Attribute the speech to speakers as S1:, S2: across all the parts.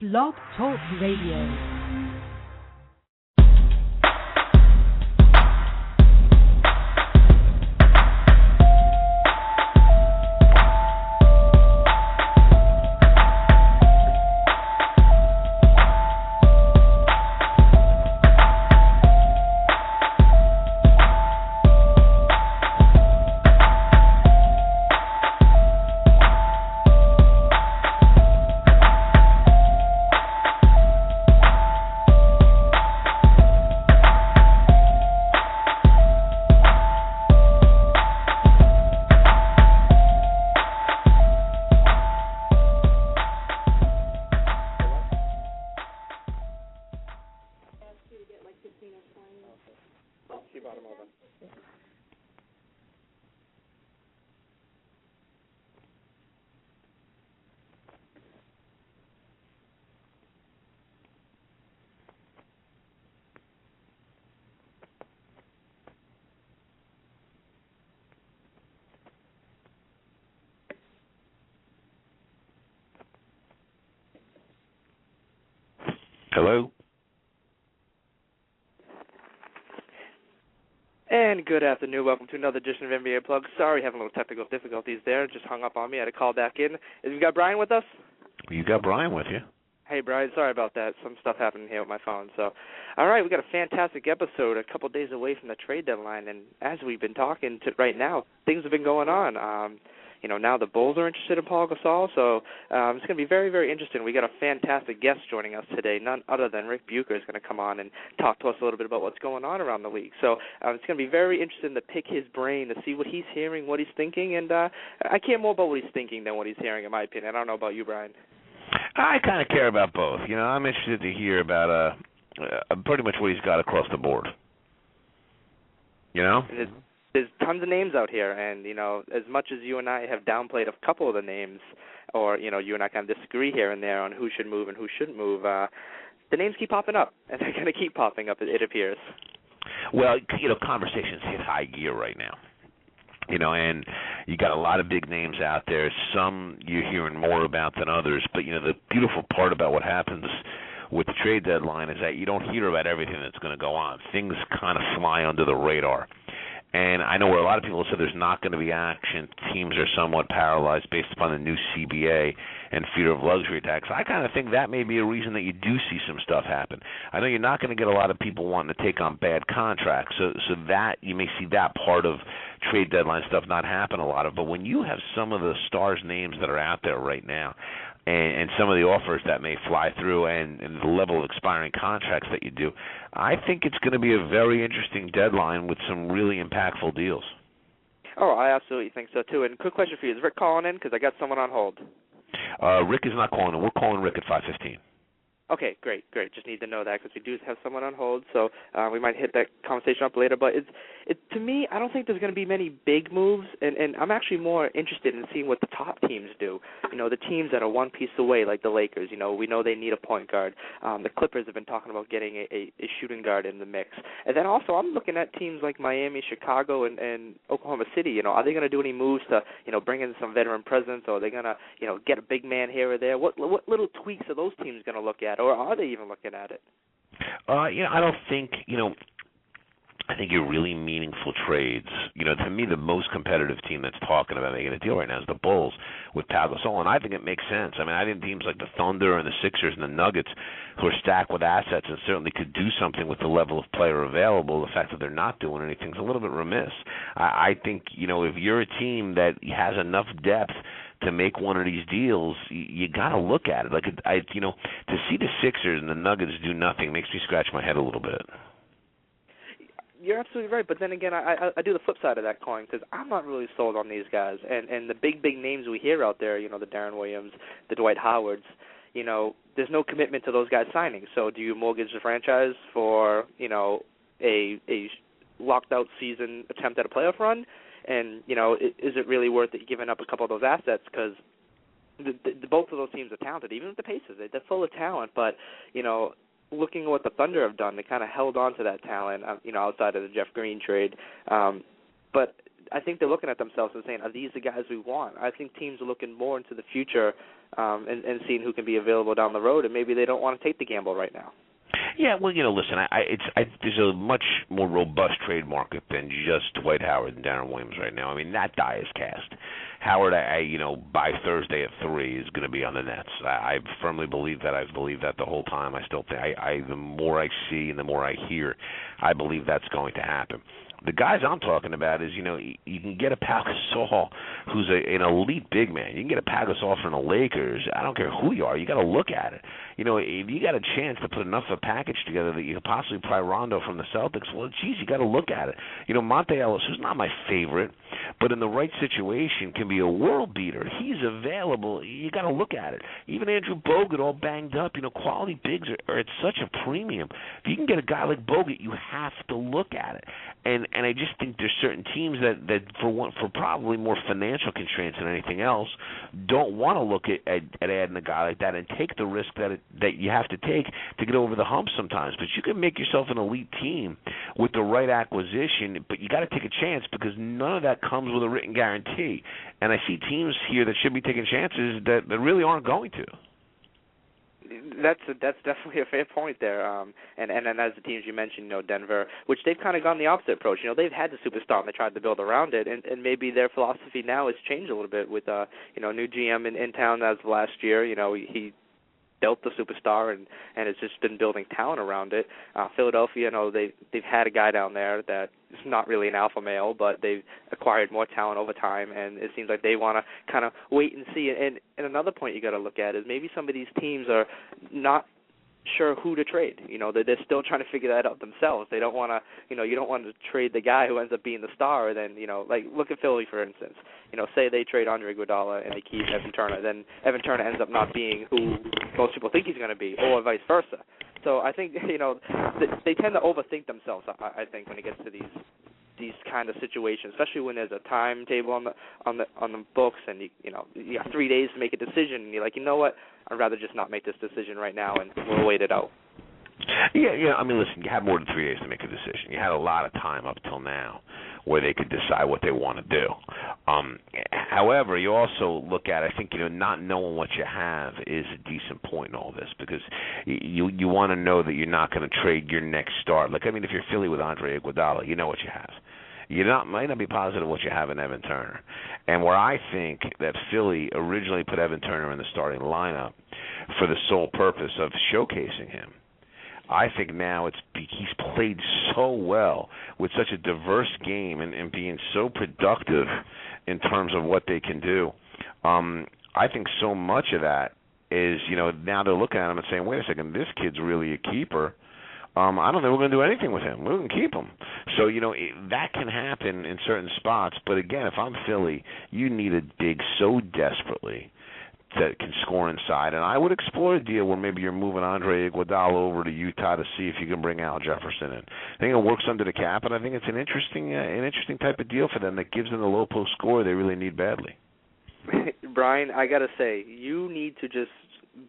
S1: Blog Talk Radio.
S2: Hello?
S3: And good afternoon. Welcome to another edition of NBA Unplugged. Sorry, having a little technical difficulties there. Just hung up on me. I had to call back in. We got Brian with us?
S2: You got Brian with you.
S3: Hey, Brian. Sorry about that. Some stuff happened here with my phone. So, all right, we got a fantastic episode a couple days away from the trade deadline. And as we've been talking to right now, things have been going on. Now the Bulls are interested in Paul Gasol, so it's going to be very, very interesting. We got a fantastic guest joining us today, none other than Ric Bucher is going to come on and talk to us a little bit about what's going on around the league. So it's going to be very interesting to pick his brain to see what he's hearing, what he's thinking, and I care more about what he's thinking than what he's hearing, in my opinion. I don't know about you, Brian.
S2: I kind of care about both. I'm interested to hear about pretty much what he's got across the board.
S3: There's tons of names out here, and, as much as you and I have downplayed a couple of the names, or, you and I kind of disagree here and there on who should move and who shouldn't move, the names keep popping up, and they're going to keep popping up, it appears.
S2: Well, conversations hit high gear right now. And you got a lot of big names out there. Some you're hearing more about than others, but, the beautiful part about what happens with the trade deadline is that you don't hear about everything that's going to go on. Things kind of fly under the radar. And I know where a lot of people said there's not going to be action, teams are somewhat paralyzed based upon the new CBA and fear of luxury tax. I kind of think that may be a reason that you do see some stuff happen. I know you're not going to get a lot of people wanting to take on bad contracts, so that you may see that part of trade deadline stuff not happen a lot of. But when you have some of the stars' names that are out there right now, and some of the offers that may fly through and the level of expiring contracts that you do, I think it's going to be a very interesting deadline with some really impactful deals.
S3: Oh, I absolutely think so, too. And quick question for you. Is Rick calling in? Because I got someone on hold.
S2: Rick is not calling in. We're calling Rick at 5:15.
S3: Okay, great. Just need to know that because we do have someone on hold, so we might hit that conversation up later. But to me, I don't think there's going to be many big moves, and I'm actually more interested in seeing what the top teams do. The teams that are one piece away, like the Lakers. We know they need a point guard. The Clippers have been talking about getting a shooting guard in the mix. And then also I'm looking at teams like Miami, Chicago, and Oklahoma City. Are they going to do any moves to, bring in some veteran presence, or are they going to, get a big man here or there? What little tweaks are those teams going to look at? Or are they even looking at it?
S2: I don't think, I think your really meaningful trades, to me the most competitive team that's talking about making a deal right now is the Bulls with Pau Gasol, and I think it makes sense. I think teams like the Thunder and the Sixers and the Nuggets, who are stacked with assets and certainly could do something with the level of player available, the fact that they're not doing anything is a little bit remiss. I think, if you're a team that has enough depth to make one of these deals, you got to look at it. To see the Sixers and the Nuggets do nothing makes me scratch my head a little bit.
S3: You're absolutely right, but then again, I do the flip side of that coin because I'm not really sold on these guys. And the big names we hear out there, the Darren Williams, the Dwight Howards, there's no commitment to those guys signing. So do you mortgage the franchise for, a locked-out season attempt at a playoff run? And, is it really worth it giving up a couple of those assets? Because both of those teams are talented, even with the Pacers. They're full of talent. But, looking at what the Thunder have done, they kind of held on to that talent, outside of the Jeff Green trade. But I think they're looking at themselves and saying, are these the guys we want? I think teams are looking more into the future and seeing who can be available down the road, and maybe they don't want to take the gamble right now.
S2: Yeah, well, listen, there's a much more robust trade market than just Dwight Howard and Darren Williams right now. I mean, that die is cast. Howard, by Thursday at 3 is going to be on the Nets. I firmly believe that. I've believed that the whole time. I still think, the more I see and the more I hear, I believe that's going to happen. The guys I'm talking about is, you can get a Pau Gasol who's an elite big man. You can get a Pau Gasol from the Lakers. I don't care who you are. You got to look at it. If you got a chance to put enough of a package together that you could possibly pry Rondo from the Celtics, well, geez, you got to look at it. Monte Ellis, who's not my favorite, but in the right situation can be a world beater. He's available. You got to look at it. Even Andrew Bogut, all banged up. Quality bigs are at such a premium. If you can get a guy like Bogut, you have to look at it. And I just think there's certain teams that for probably more financial constraints than anything else, don't want to look at adding a guy like that and take the risk that you have to take to get over the hump sometimes. But you can make yourself an elite team with the right acquisition, but you got to take a chance because none of that comes with a written guarantee. And I see teams here that should be taking chances that really aren't going to.
S3: That's definitely a fair point there. And as the teams you mentioned, Denver, which they've kind of gone the opposite approach. They've had the superstar and they tried to build around it, and maybe their philosophy now has changed a little bit with new GM in town as of last year. He built the superstar and has just been building talent around it. Philadelphia, they've had a guy down there that is not really an alpha male, but they've acquired more talent over time, and it seems like they want to kind of wait and see. And another point you got to look at is maybe some of these teams are not sure who to trade. They're still trying to figure that out themselves. They don't want to, you don't want to trade the guy who ends up being the star. Then, like look at Philly for instance. Say they trade Andre Iguodala and they keep Evan Turner, then Evan Turner ends up not being who most people think he's going to be, or vice versa. So I think they tend to overthink themselves. I think when it gets to these kind of situations, especially when there's a timetable on the books, and you have 3 days to make a decision, and you're like, you know what, I'd rather just not make this decision right now, and we'll wait it out.
S2: Yeah. I mean, listen, you had more than 3 days to make a decision. You had a lot of time up till now where they could decide what they want to do. However, you also look at, I think, not knowing what you have is a decent point in all this, because you want to know that you're not going to trade your next star. Like, I mean, if you're Philly with Andre Iguodala, you know what you have. You might not be positive what you have in Evan Turner. And where I think that Philly originally put Evan Turner in the starting lineup for the sole purpose of showcasing him, I think now he's played so well with such a diverse game and being so productive in terms of what they can do. I think so much of that is, now they're looking at him and saying, wait a second, this kid's really a keeper. I don't think we're going to do anything with him. We're going to keep him. So, that can happen in certain spots. But, again, if I'm Philly, you need a dig so desperately that can score inside. And I would explore a deal where maybe you're moving Andre Iguodala over to Utah to see if you can bring Al Jefferson in. I think it works under the cap, and I think it's an interesting type of deal for them that gives them the low post score they really need badly.
S3: Brian, I got to say, you need to just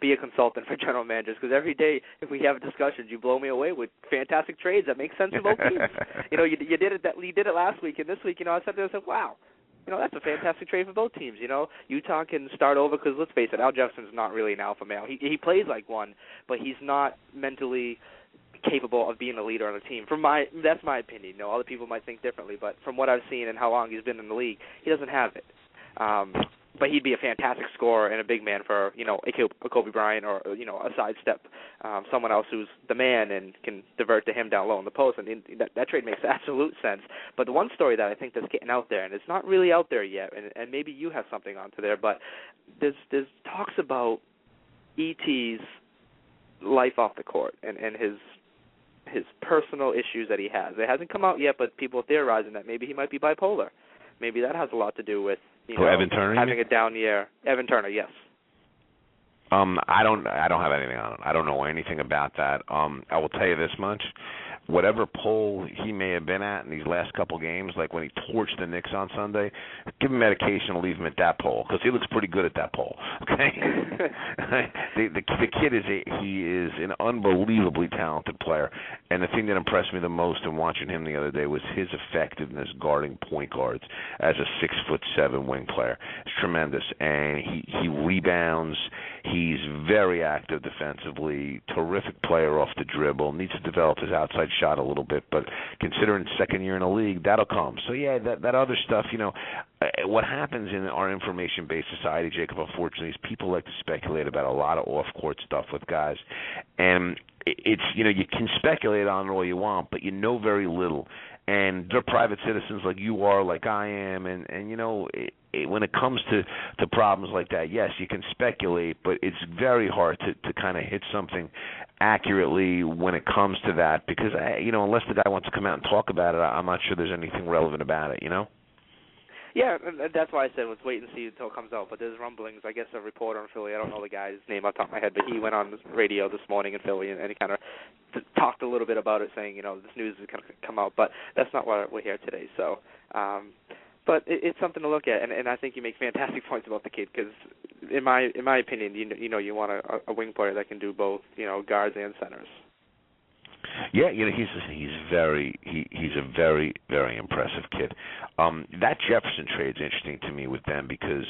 S3: be a consultant for general managers, because every day if we have discussions, you blow me away with fantastic trades that make sense for both teams. You did it last week, and this week, I sat there and said, wow, that's a fantastic trade for both teams. Utah can start over because, let's face it, Al Jefferson's not really an alpha male. He plays like one, but he's not mentally capable of being a leader on a team. That's my opinion. Other people might think differently, but from what I've seen and how long he's been in the league, he doesn't have it. But he'd be a fantastic scorer and a big man for, a Kobe Bryant or, a sidestep, someone else who's the man and can divert to him down low in the post. And that trade makes absolute sense. But the one story that I think that's getting out there, and it's not really out there yet, and maybe you have something onto there, but there's talks about E.T.'s life off the court and his personal issues that he has. It hasn't come out yet, but people are theorizing that maybe he might be bipolar. Maybe that has a lot to do with
S2: Evan Turner,
S3: having a down year. Evan Turner, yes.
S2: I don't have anything on it. I don't know anything about that. I will tell you this much. whatever pole he may have been at in these last couple games, like when he torched the Knicks on Sunday, give him medication and leave him at that pole because he looks pretty good at that pole. Okay, the kid he is an unbelievably talented player, and the thing that impressed me the most in watching him the other day was his effectiveness guarding point guards as a 6'7" wing player. It's tremendous, and he rebounds. He's very active defensively. Terrific player off the dribble. Needs to develop his outside shot a little bit, but considering second year in the league, that'll come. So yeah, that other stuff, what happens in our information-based society, Jacob, unfortunately, is people like to speculate about a lot of off-court stuff with guys, and it's you can speculate on it all you want, but you know very little. And they're private citizens like you are, like I am, and when it comes to problems like that, yes, you can speculate, but it's very hard to kind of hit something accurately when it comes to that because, unless the guy wants to come out and talk about it, I'm not sure there's anything relevant about it,
S3: Yeah, that's why I said let's wait and see until it comes out. But there's rumblings. I guess a reporter in Philly, I don't know the guy's name off the top of my head, but he went on the radio this morning in Philly and he kind of talked a little bit about it, saying, this news is going to come out. But that's not why we're here today. So, but it's something to look at, and I think you make fantastic points about the kid because, in my opinion, you want a wing player that can do both, guards and centers.
S2: Yeah, he's a very, very impressive kid. That Jefferson trade's interesting to me with them because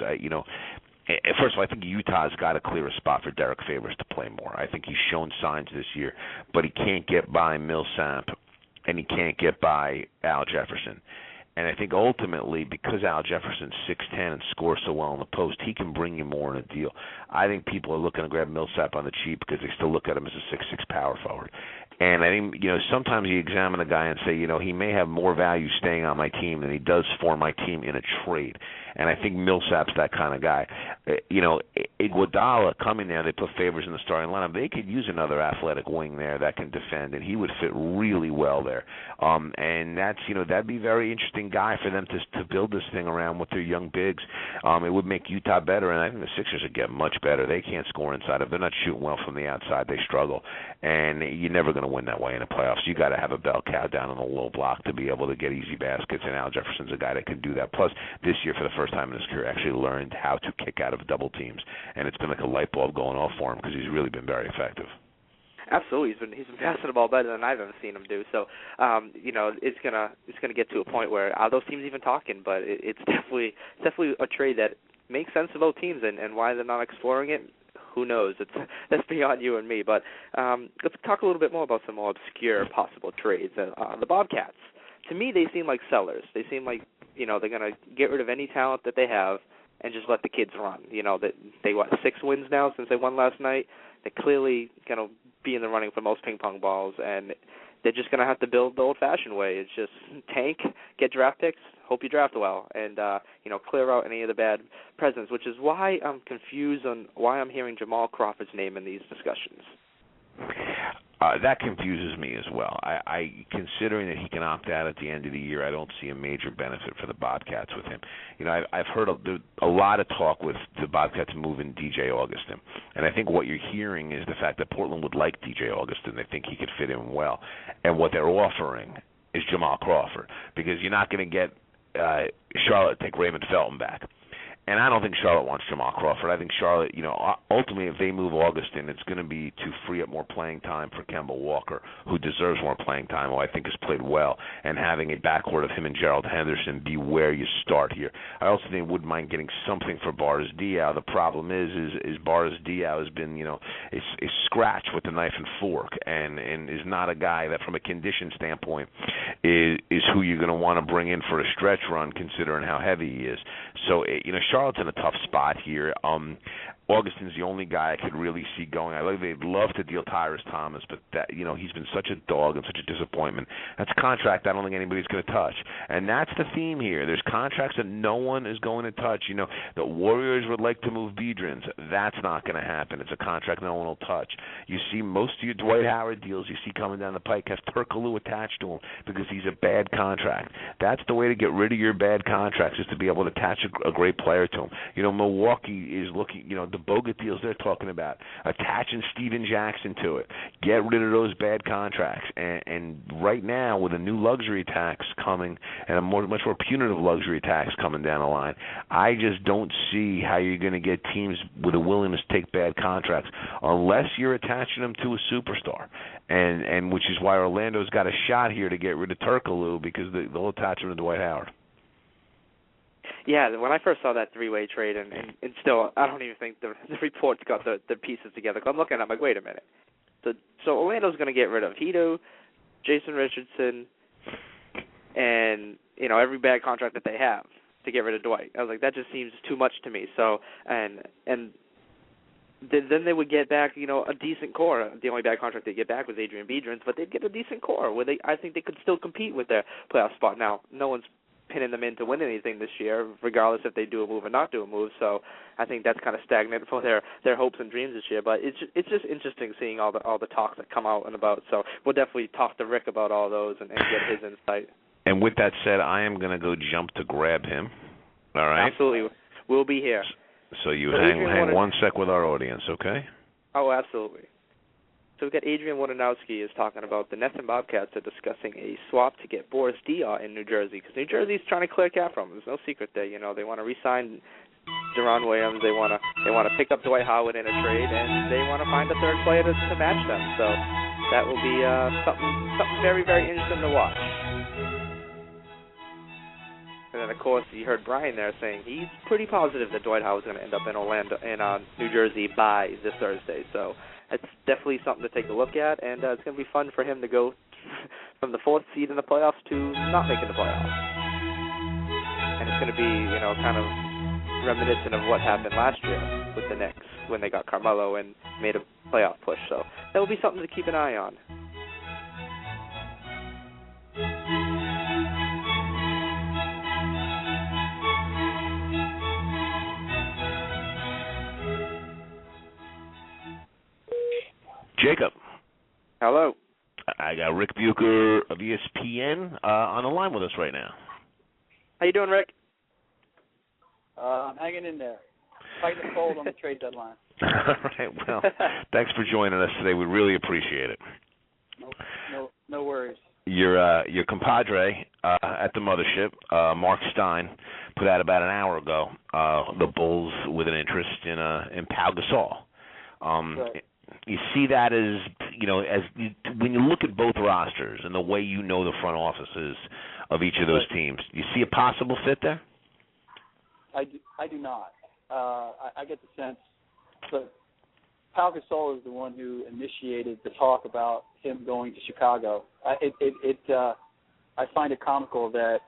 S2: first of all, I think Utah's got to clear a spot for Derek Favors to play more. I think he's shown signs this year, but he can't get by Millsap and he can't get by Al Jefferson. And I think ultimately, because Al Jefferson's 6'10" and scores so well in the post, he can bring you more in a deal. I think people are looking to grab Millsap on the cheap because they still look at him as a 6'6" power forward. And I think, sometimes you examine a guy and say, he may have more value staying on my team than he does for my team in a trade. And I think Millsap's that kind of guy. Iguodala coming there, they put Favors in the starting lineup. They could use another athletic wing there that can defend, and he would fit really well there. And that's, that'd be a very interesting guy for them to build this thing around with their young bigs. It would make Utah better, and I think the Sixers would get much better. They can't score inside. If they're not shooting well from the outside, they struggle. And you're never going to win that way in the playoffs. You got to have a bell cow down on the low block to be able to get easy baskets, and Al Jefferson's a guy that can do that. Plus, this year, for the first time in his career, actually learned how to kick out of double teams, and it's been like a light bulb going off for him because he's really been very effective.
S3: Absolutely, he's been passing the ball better than I've ever seen him do. So, it's gonna get to a point where are those teams even talking? But it's definitely a trade that makes sense to both teams, and why they're not exploring it, who knows? That's beyond you and me. But let's talk a little bit more about some more obscure possible trades. The Bobcats, to me, they seem like sellers. They seem like they're gonna get rid of any talent that they have and just let the kids run. That they 6 wins now since they won last night. They're clearly going to be in the running for most ping pong balls, and they're just going to have to build the old-fashioned way. It's just tank, get draft picks, hope you draft well, and clear out any of the bad presidents, which is why I'm confused on why I'm hearing Jamal Crawford's name in these discussions.
S2: That confuses me as well. I considering that he can opt out at the end of the year, I don't see a major benefit for the Bobcats with him. I've heard a lot of talk with the Bobcats moving DJ Augustin, and I think what you're hearing is the fact that Portland would like DJ Augustin. They think he could fit in well, and what they're offering is Jamal Crawford because you're not going to get Charlotte take Raymond Felton back. And I don't think Charlotte wants Jamal Crawford. I think Charlotte, ultimately if they move Augustin, it's going to be to free up more playing time for Kemba Walker, who deserves more playing time, who I think has played well, and having a backcourt of him and Gerald Henderson be where you start here. I also think I wouldn't mind getting something for Boris Diaw. The problem is Boris Diaw has been, is scratched with the knife and fork, and is not a guy that from a condition standpoint is who you're going to want to bring in for a stretch run, considering how heavy he is. So, Charlotte's in a tough spot here. Augustin's the only guy I could really see going. They'd love to deal Tyrese Thomas, but that he's been such a dog and such a disappointment. That's a contract I don't think anybody's going to touch, and that's the theme here. There's contracts that no one is going to touch. The Warriors would like to move Biedrins. That's not going to happen. It's a contract no one will touch. You see most of your Dwight Howard deals you see coming down the pike have Turkoglu attached to him because he's a bad contract. That's the way to get rid of your bad contracts, is to be able to attach a great player to him. Milwaukee is looking. The Bogut deals they're talking about, attaching Steven Jackson to it, get rid of those bad contracts. And right now, with a new luxury tax coming and a much more punitive luxury tax coming down the line, I just don't see how you're going to get teams with a willingness to take bad contracts unless you're attaching them to a superstar. And which is why Orlando's got a shot here to get rid of Turkoglu, because they'll attach him to Dwight Howard.
S3: Yeah, when I first saw that three-way trade, and still, I don't even think the reports got the pieces together. I'm looking at it, I'm like, wait a minute. So Orlando's going to get rid of Hedo, Jason Richardson, and every bad contract that they have to get rid of Dwight. I was like, that just seems too much to me. So and then they would get back, a decent core. The only bad contract they get back was Adrian Biedrins, but they'd get a decent core where I think they could still compete with their playoff spot. Now, no one's pinning them in to win anything this year, regardless if they do a move or not do a move. So I think that's kind of stagnant for their hopes and dreams this year. But it's just interesting seeing all the talks that come out and about. So we'll definitely talk to Rick about all those and get his insight.
S2: And with that said, I am going to go jump to grab him. All right?
S3: Absolutely. We'll be here.
S2: So you hang one sec with our audience, okay?
S3: Oh, absolutely. So we've got Adrian Wojnarowski is talking about the Nets and Bobcats are discussing a swap to get Boris Diaw in New Jersey, because New Jersey's trying to clear cap from him. There's no secret there. They want to re-sign Deron Williams. They want to pick up Dwight Howard in a trade, and they want to find a third player to match them. So that will be something very, very interesting to watch. And then, of course, you heard Brian there saying he's pretty positive that Dwight Howard's going to end up in New Jersey by this Thursday. So it's definitely something to take a look at, and it's going to be fun for him to go from the fourth seed in the playoffs to not making the playoffs. And it's going to be, kind of reminiscent of what happened last year with the Knicks when they got Carmelo and made a playoff push. So that will be something to keep an eye on.
S2: Jacob.
S3: Hello.
S2: I got Ric Bucher of ESPN on the line with us right now.
S3: How you doing, Rick?
S4: I'm hanging in there. Fighting the cold on the trade deadline.
S2: All right. Well, thanks for joining us today. We really appreciate it.
S4: No worries.
S2: Your compadre at the mothership, Mark Stein, put out about an hour ago the Bulls with an interest in Pau Gasol.
S4: Right.
S2: You see that when you look at both rosters and the way the front offices of each of those teams, you see a possible fit there?
S4: I do not. I get the sense that Pau Gasol is the one who initiated the talk about him going to Chicago. I find it comical that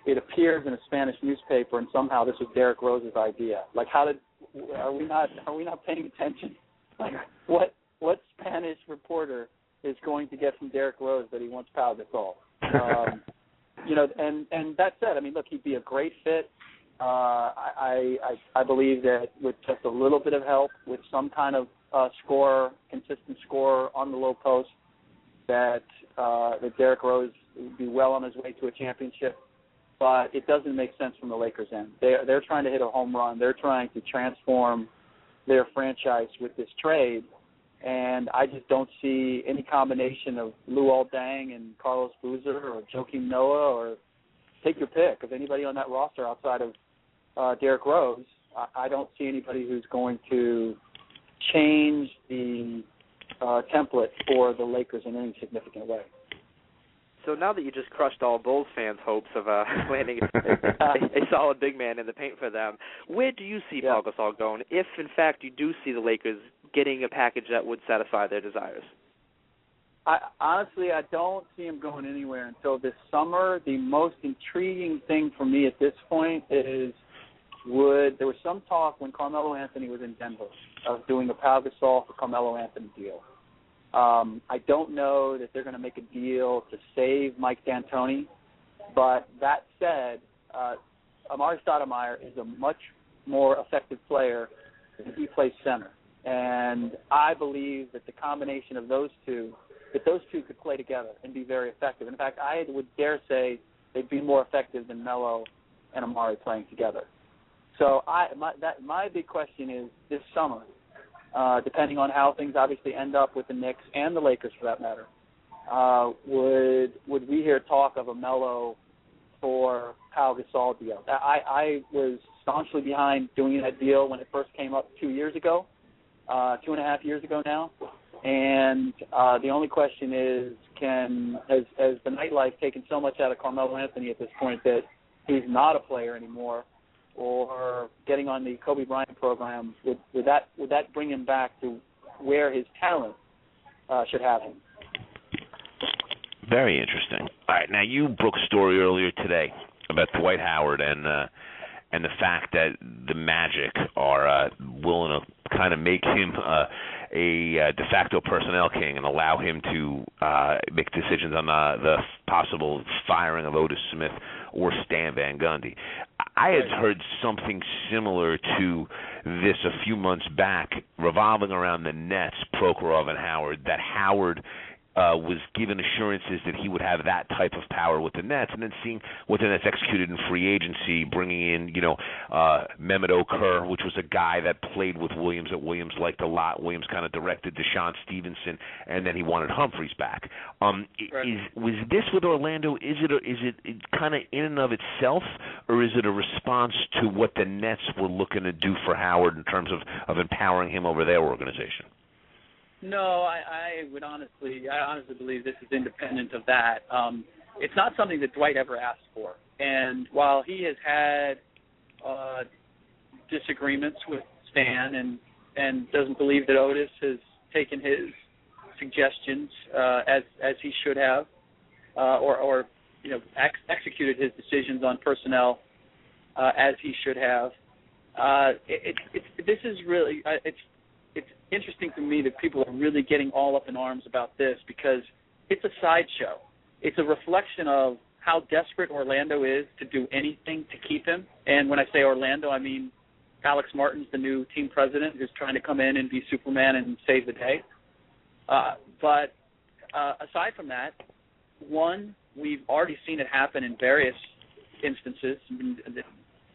S4: it appears in a Spanish newspaper and somehow this was Derrick Rose's idea. Like, are we not paying attention? Like, what Spanish reporter is going to get from Derrick Rose that he wants Pau Gasol? And that said, I mean, look, he'd be a great fit. I believe that with just a little bit of help, with some kind of consistent score on the low post, that Derrick Rose would be well on his way to a championship. But it doesn't make sense from the Lakers' end. They're trying to hit a home run. They're trying to transform their franchise with this trade, and I just don't see any combination of Luol Deng and Carlos Boozer or Joakim Noah, or take your pick of anybody on that roster outside of Derrick Rose. I don't see anybody who's going to change the template for the Lakers in any significant way.
S3: So now that you just crushed all Bulls fans' hopes of landing a solid big man in the paint for them, where do you see Pau Gasol going if, in fact, you do see the Lakers getting a package that would satisfy their desires?
S4: Honestly, I don't see him going anywhere until this summer. The most intriguing thing for me at this point is there was some talk when Carmelo Anthony was in Denver of doing a Pau Gasol for Carmelo Anthony deal. I don't know that they're going to make a deal to save Mike D'Antoni, but that said, Amari Stoudemire is a much more effective player than he plays center. And I believe that the combination of those two could play together and be very effective. In fact, I would dare say they'd be more effective than Melo and Amari playing together. So my big question is this summer, depending on how things obviously end up with the Knicks and the Lakers for that matter, would we hear talk of a Melo for Pau Gasol deal? I was staunchly behind doing that deal when it first came up 2 years ago, 2.5 years ago now. And the only question is, has the nightlife taken so much out of Carmelo Anthony at this point that he's not a player anymore, or getting on the Kobe Bryant program, would that bring him back to where his talent should have him?
S2: Very interesting. All right, now you broke a story earlier today about Dwight Howard and the fact that the Magic are willing to kind of make him a de facto personnel king and allow him to make decisions on the possible firing of Otis Smith or Stan Van Gundy. I had heard something similar to this a few months back, revolving around the Nets, Prokhorov and Howard, that Howard was given assurances that he would have that type of power with the Nets, and then seeing what the Nets executed in free agency, bringing in, Mehmet Okur, which was a guy that played with Williams that Williams liked a lot. Williams kind of directed Deshaun Stevenson, and then he wanted Humphreys back. Was this with Orlando? Is it kind of in and of itself, or is it a response to what the Nets were looking to do for Howard in terms of empowering him over their organization?
S4: No, I honestly believe this is independent of that. It's not something that Dwight ever asked for. And while he has had disagreements with Stan and doesn't believe that Otis has taken his suggestions as he should have, or executed his decisions on personnel as he should have, this is really it's interesting to me that people are really getting all up in arms about this, because it's a sideshow. It's a reflection of how desperate Orlando is to do anything to keep him. And when I say Orlando, I mean Alex Martin's the new team president who's trying to come in and be Superman and save the day. But aside from that, one, we've already seen it happen in various instances.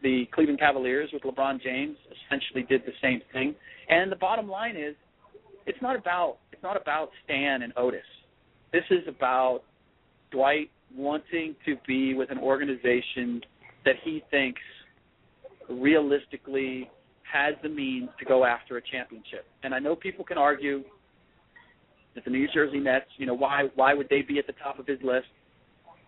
S4: The Cleveland Cavaliers with LeBron James essentially did the same thing. And the bottom line is, it's not about Stan and Otis. This is about Dwight wanting to be with an organization that he thinks realistically has the means to go after a championship. And I know people can argue that the New Jersey Nets, why would they be at the top of his list?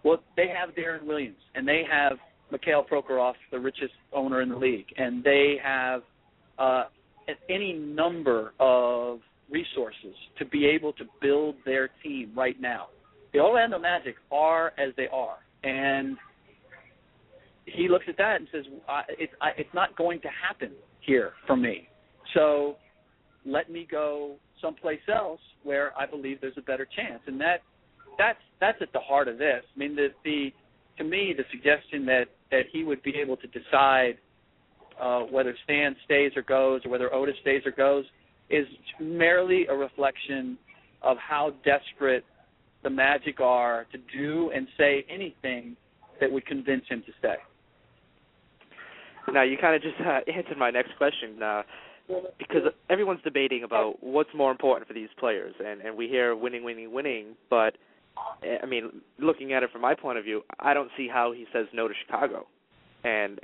S4: Well, they have Darren Williams, and they have Mikhail Prokhorov, the richest owner in the league, and they have any number of resources to be able to build their team right now. The Orlando Magic are as they are, and he looks at that and says, it's not going to happen here for me. So let me go someplace else where I believe there's a better chance. And that's at the heart of this. I mean, to me, the suggestion that he would be able to decide whether Stan stays or goes, or whether Otis stays or goes, is merely a reflection of how desperate the Magic are to do and say anything that would convince him to stay.
S3: Now, you kind of just answered my next question, because everyone's debating about what's more important for these players, and we hear winning, but, I mean, looking at it from my point of view, I don't see how he says no to Chicago. And,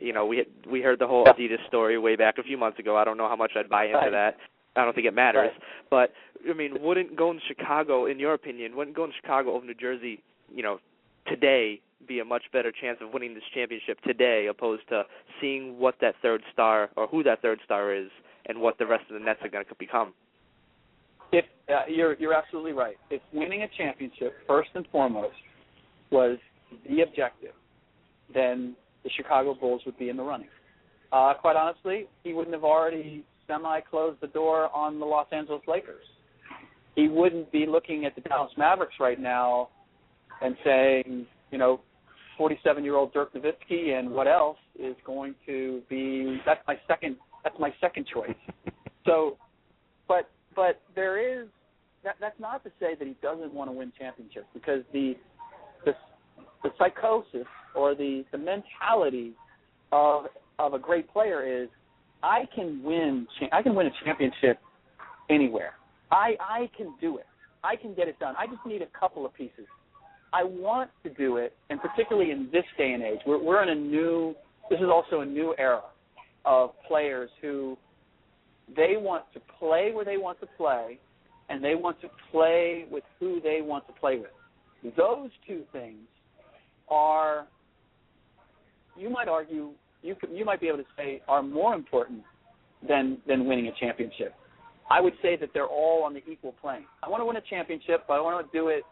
S3: we heard the whole Adidas story way back a few months ago. I don't know how much I'd buy into that. I don't think it matters. But, I mean, wouldn't going to Chicago, in your opinion, wouldn't going to Chicago over New Jersey, today be a much better chance of winning this championship today, opposed to seeing what that third star, or who that third star is, and what the rest of the Nets are going to become?
S4: If you're absolutely right. If winning a championship, first and foremost, was the objective, then the Chicago Bulls would be in the running. Quite honestly, he wouldn't have already semi-closed the door on the Los Angeles Lakers. He wouldn't be looking at the Dallas Mavericks right now and saying, 47-year-old Dirk Nowitzki and what else is going to be, that's my second choice. So, but there is, that's not to say that he doesn't want to win championships, because the psychosis or the mentality of of a great player is I can win a championship anywhere. I can do it. I can get it done. I just need a couple of pieces. I want to do it, and particularly in this day and age, we're in this is also a new era of players who they want to play where they want to play, and they want to play with who they want to play with. Those two things are, you might argue, you might be able to say, are more important than winning a championship. I would say that they're all on the equal plane. I want to win a championship, but I want to do it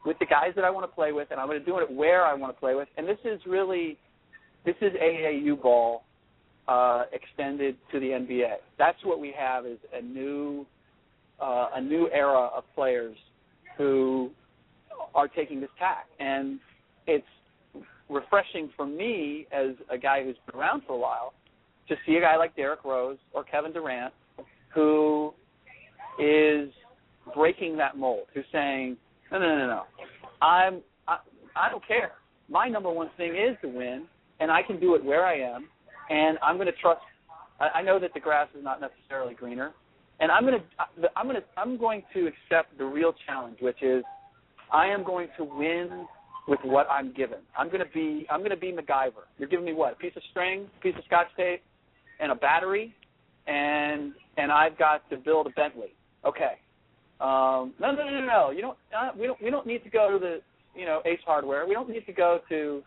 S4: with the guys that I want to play with, and I'm going to do it where I want to play with. And this is AAU ball extended to the NBA. That's what we have, is a new era of players who are taking this tack. And it's refreshing for me as a guy who's been around for a while to see a guy like Derrick Rose or Kevin Durant who is breaking that mold, who's saying, no. I don't care. My number one thing is to win, and I can do it where I am, and I'm going to trust. I know that the grass is not necessarily greener, and I'm going to accept the real challenge, which is I am going to win with what I'm given. I'm going to be MacGyver. You're giving me what? A piece of string, a piece of Scotch tape, and a battery, and I've got to build a Bentley. Okay. No. We don't need to go to the Ace Hardware. We don't need to go to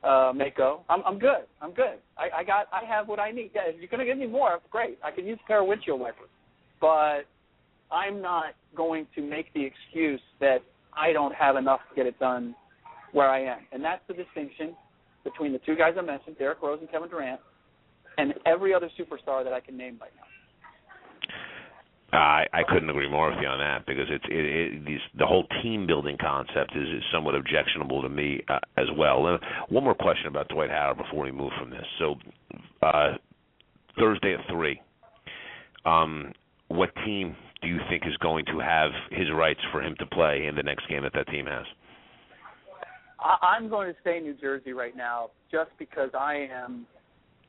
S4: Mako. I'm good. I have what I need. Yeah, if you're going to give me more, great. I can use a pair of windshield wipers. But I'm not going to make the excuse that I don't have enough to get it done where I am. And that's the distinction between the two guys I mentioned, Derrick Rose and Kevin Durant, and every other superstar that I can name right now.
S2: I couldn't agree more with you on that, because the whole team building concept is somewhat objectionable to me as well. One more question about Dwight Howard before we move from this. So Thursday at 3, what team do you think is going to have his rights for him to play in the next game that team has?
S4: I'm going to stay in New Jersey right now just because I am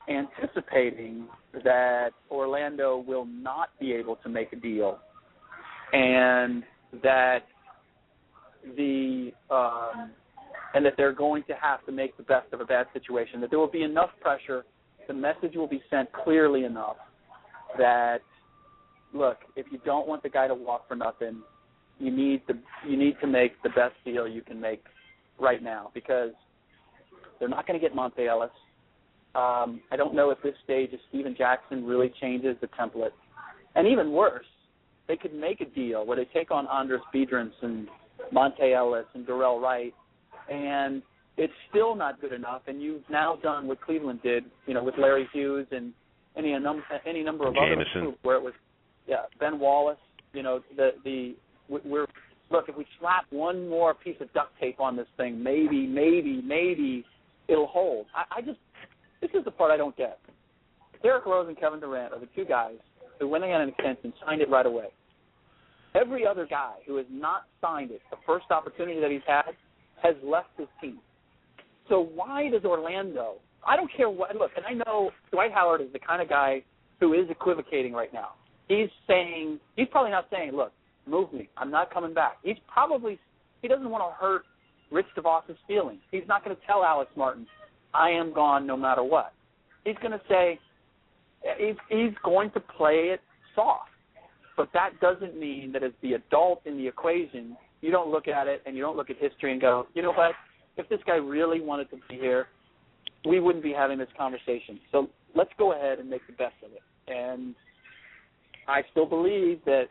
S4: anticipating that Orlando will not be able to make a deal, and that they're going to have to make the best of a bad situation, that there will be enough pressure, the message will be sent clearly enough that, look, if you don't want the guy to walk for nothing, you need to make the best deal you can make right now, because they're not going to get Monte Ellis. I don't know at this stage if Steven Jackson really changes the template. And even worse, they could make a deal where they take on Andres Biedrins and Monte Ellis and Darrell Wright, and it's still not good enough. And you've now done what Cleveland did, with Larry Hughes and any number of other groups where it was, Ben Wallace. Look, if we slap one more piece of duct tape on this thing, maybe it'll hold. This is the part I don't get. Derrick Rose and Kevin Durant are the two guys who, when they had an extension, signed it right away. Every other guy who has not signed it, the first opportunity that he's had, has left his team. So why does Orlando, I don't care what, look, and I know Dwight Howard is the kind of guy who is equivocating right now. He's probably not saying, look, move me, I'm not coming back. He doesn't want to hurt Rich DeVos' feelings. He's not going to tell Alex Martin, I am gone no matter what. He's going to say, he's going to play it soft. But that doesn't mean that as the adult in the equation, you don't look at it and you don't look at history and go, you know what, if this guy really wanted to be here, we wouldn't be having this conversation. So let's go ahead and make the best of it. And I still believe that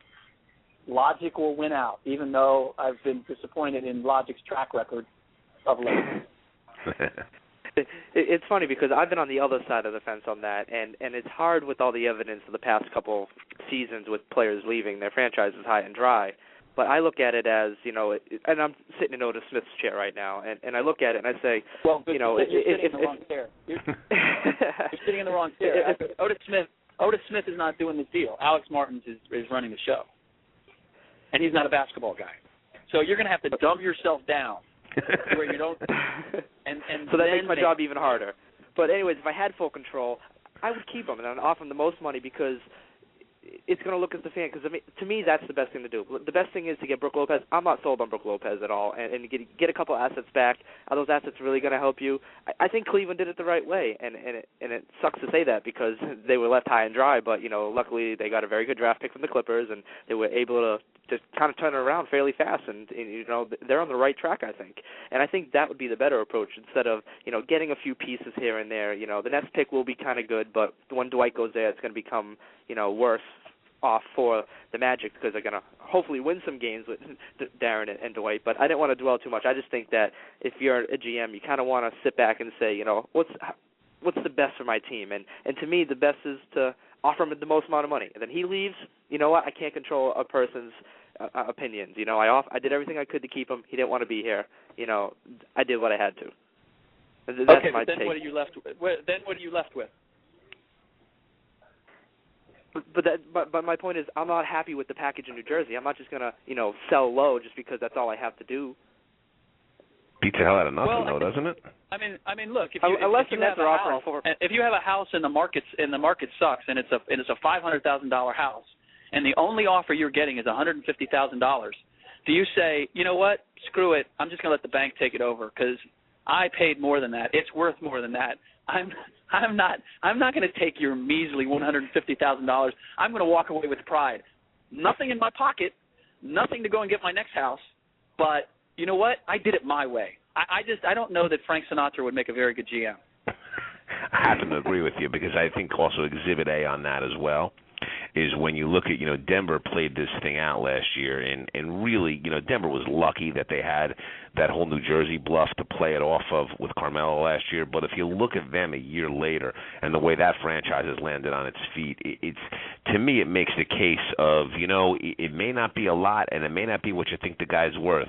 S4: logic will win out, even though I've been disappointed in Logic's track record of late.
S3: It's funny because I've been on the other side of the fence on that, and it's hard with all the evidence of the past couple seasons with players leaving their franchises high and dry. But I look at it as, and I'm sitting in Otis Smith's chair right now, and I look at it and I say,
S4: well, you're sitting in the wrong chair. You're sitting in the wrong chair. Otis Smith is not doing this deal. Alex Martin is running the show, and he's not a basketball guy. So you're going to have to dumb yourself down where you don't. And
S3: so that makes my job even harder. But anyways, if I had full control, I would keep him and I'd offer him the most money because it's going to look as the fan. Because to me, that's the best thing to do. The best thing is to get Brook Lopez. I'm not sold on Brook Lopez at all, and get a couple assets back. Are those assets really going to help you? I think Cleveland did it the right way, and it sucks to say that because they were left high and dry. But luckily they got a very good draft pick from the Clippers, and they were able to kind of turn it around fairly fast. And they're on the right track, I think. And I think that would be the better approach instead of getting a few pieces here and there. The next pick will be kind of good, but when Dwight goes there, it's going to become worse off for the Magic because they're going to hopefully win some games with Darren and Dwight. But I didn't want to dwell too much. I just think that if you're a GM, you kind of want to sit back and say, what's the best for my team? And to me, the best is to offer him the most amount of money. And then he leaves, you know what? I can't control a person's opinions. I did everything I could to keep him. He didn't want to be here. I did what I had to. That's
S4: okay,
S3: my
S4: but then
S3: take.
S4: what are you left with?
S3: But my point is, I'm not happy with the package in New Jersey. I'm not just gonna sell low just because that's all I have to do.
S2: Beats the hell out of nothing, doesn't it?
S4: I mean, look, if you have a house and the market sucks and it's a $500,000 house and the only offer you're getting is $150,000, do you say, you know what, screw it, I'm just gonna let the bank take it over because I paid more than that. It's worth more than that. I'm not going to take your measly $150,000. I'm going to walk away with pride. Nothing in my pocket, nothing to go and get my next house. But you know what? I did it my way. I don't know that Frank Sinatra would make a very good GM.
S2: I happen to agree with you because I think also Exhibit A on that as well is when you look at, Denver played this thing out last year, and really, Denver was lucky that they had that whole New Jersey bluff to play it off of with Carmelo last year. But if you look at them a year later and the way that franchise has landed on its feet, it's to me it makes the case of, it may not be a lot and it may not be what you think the guy's worth,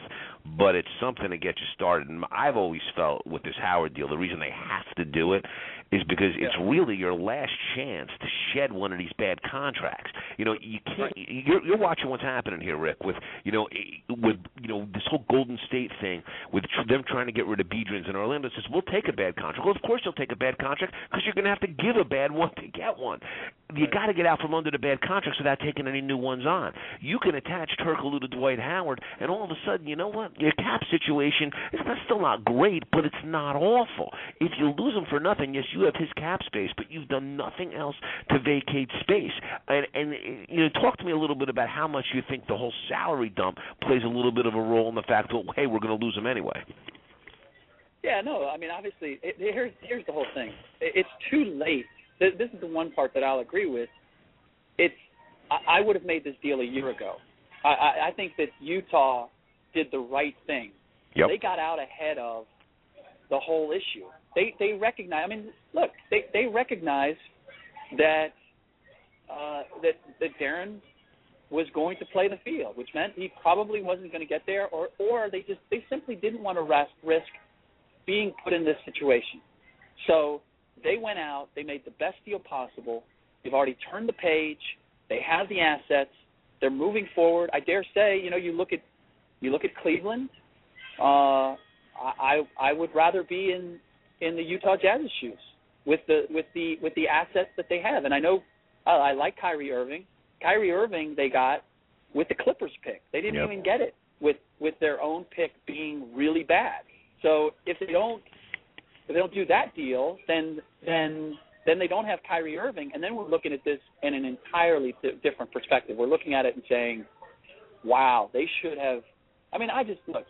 S2: but it's something to get you started. And I've always felt with this Howard deal, the reason they have to do it is because it's really your last chance to shed one of these bad contracts. You can't. You're watching what's happening here, Rick, with this whole Golden State thing, with them trying to get rid of Biedrins, and Orlando says we'll take a bad contract. Well, of course you'll take a bad contract because you're going to have to give a bad one to get one. You got to get out from under the bad contracts without taking any new ones on. You can attach Turkoglu to Dwight Howard, and all of a sudden, you know what? Your cap situation is still not great, but it's not awful. If you lose him for nothing, yes, you have his cap space, but you've done nothing else to vacate space. And talk to me a little bit about how much you think the whole salary dump plays a little bit of a role in the fact that, hey, we're going to lose him anyway.
S4: Yeah, no, I mean, obviously, here's the whole thing. It's too late. This is the one part that I'll agree with. I would have made this deal a year ago. I think that Utah did the right thing.
S2: Yep.
S4: They got out ahead of the whole issue. They recognize. I mean, look, they recognize that that Darren was going to play the field, which meant he probably wasn't going to get there, or they simply didn't want to risk being put in this situation. So they went out. They made the best deal possible. They've already turned the page. They have the assets. They're moving forward. I dare say, you look at Cleveland. I would rather be in the Utah Jazz's shoes with the assets that they have. And I know I like Kyrie Irving. Kyrie Irving they got with the Clippers pick. They didn't even get it with their own pick being really bad. So if they don't do that deal, then they don't have Kyrie Irving, and then we're looking at this in an entirely different perspective. We're looking at it and saying, wow, they should have. I mean, look,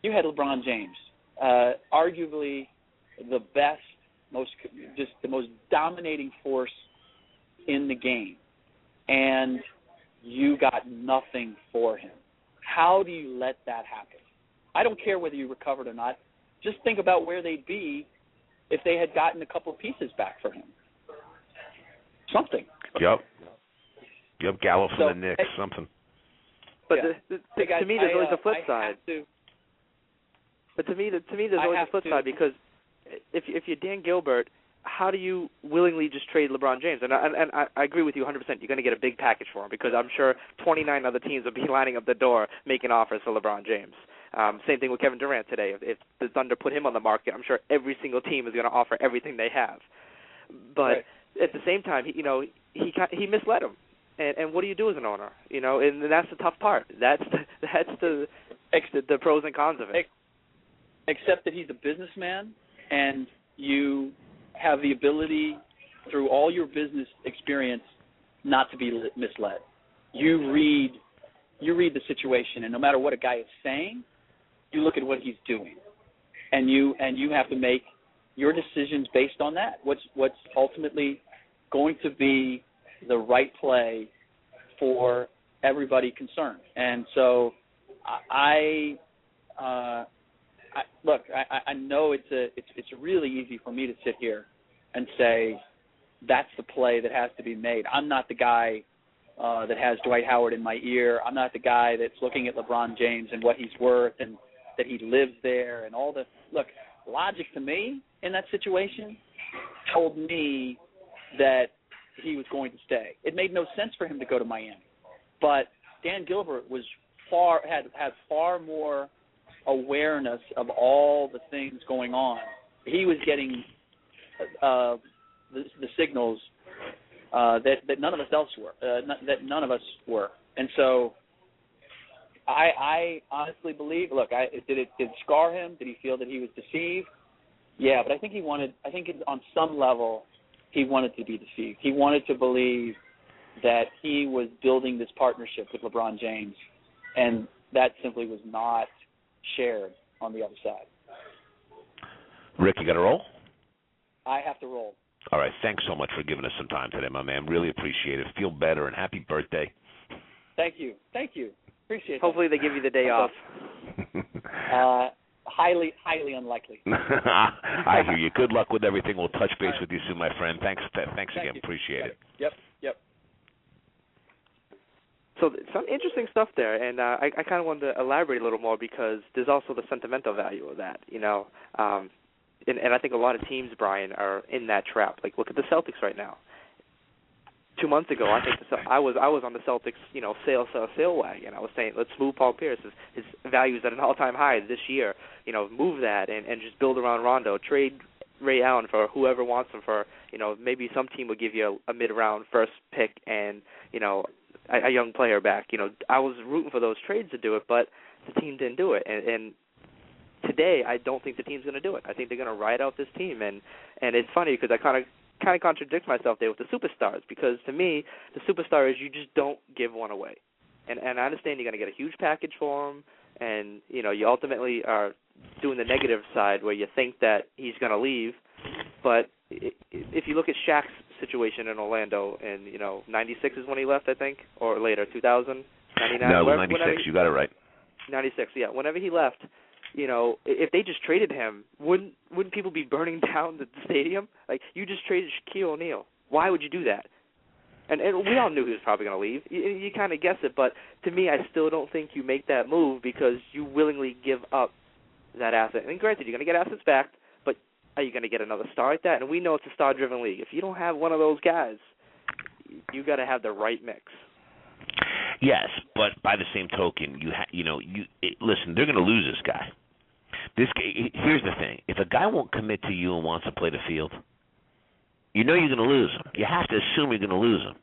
S4: you had LeBron James, arguably the best, the most dominating force in the game, and you got nothing for him. How do you let that happen? I don't care whether you recovered or not. Just think about where they'd be if they had gotten a couple pieces back for him. Something.
S2: Yep, Gallo from the Knicks, something.
S3: But to me, there's always a flip side. But to me, there's always a flip side because if you're Dan Gilbert, how do you willingly just trade LeBron James? And I agree with you 100%. You're going to get a big package for him because I'm sure 29 other teams will be lining up the door making offers for LeBron James. Same thing with Kevin Durant today. If the Thunder put him on the market, I'm sure every single team is going to offer everything they have. But at the same time, he misled him. And what do you do as an owner? And that's the tough part. That's the pros and cons of it.
S4: Except that he's a businessman, and you have the ability through all your business experience not to be misled. You read the situation, and no matter what a guy is saying, you look at what he's doing, and you have to make your decisions based on that. What's ultimately going to be the right play for everybody concerned. And so I know it's really easy for me to sit here and say that's the play that has to be made. I'm not the guy that has Dwight Howard in my ear. I'm not the guy that's looking at LeBron James and what he's worth and that he lives there and all the – look, logic to me in that situation told me that he was going to stay. It made no sense for him to go to Miami. But Dan Gilbert was had far more awareness of all the things going on. He was getting the signals that none of us were. And so I honestly believe. Look, did it scar him? Did he feel that he was deceived? Yeah, but I think on some level he wanted to be deceived. He wanted to believe that he was building this partnership with LeBron James, and that simply was not shared on the other side.
S2: Rick, you got to roll?
S4: I have to roll.
S2: All right. Thanks so much for giving us some time today, my man. Really appreciate it. Feel better, and happy birthday.
S4: Thank you. Appreciate it.
S3: Hopefully they give you the day off.
S4: Highly unlikely.
S2: I hear you. Good luck with everything. We'll touch base with you soon, my friend. Thanks again.
S4: You.
S2: Appreciate it.
S4: Yep.
S3: So some interesting stuff there, and I kind of wanted to elaborate a little more because there's also the sentimental value of that, and I think a lot of teams, Brian, are in that trap. Like, look at the Celtics right now. 2 months ago, I think I was on the Celtics, sale wagon. I was saying, let's move Paul Pierce. His value is at an all-time high this year. Move that and just build around Rondo. Trade Ray Allen for whoever wants him for. Maybe some team would give you a mid-round first pick and a young player back. I was rooting for those trades to do it, but the team didn't do it. And today, I don't think the team's going to do it. I think they're going to ride out this team. And it's funny because I kind of contradict myself there with the superstars, because to me, the superstar is you just don't give one away. And I understand you're going to get a huge package for him, and you ultimately are doing the negative side where you think that he's going to leave. But if you look at Shaq's situation in Orlando, and 96 is when he left, I think, or later, 2000, 99.
S2: No, 96. You got it right.
S3: 96, yeah. Whenever he left, if they just traded him, wouldn't people be burning down the stadium? Like, you just traded Shaquille O'Neal. Why would you do that? And we all knew he was probably going to leave. You kind of guess it, but to me, I still don't think you make that move because you willingly give up that asset. And granted, you're going to get assets back, but are you going to get another star like that? And we know it's a star-driven league. If you don't have one of those guys, you got to have the right mix.
S2: Yes, but by the same token, listen, they're going to lose this guy. Here's the thing. If a guy won't commit to you and wants to play the field, you're going to lose him. You have to assume you're going to lose him.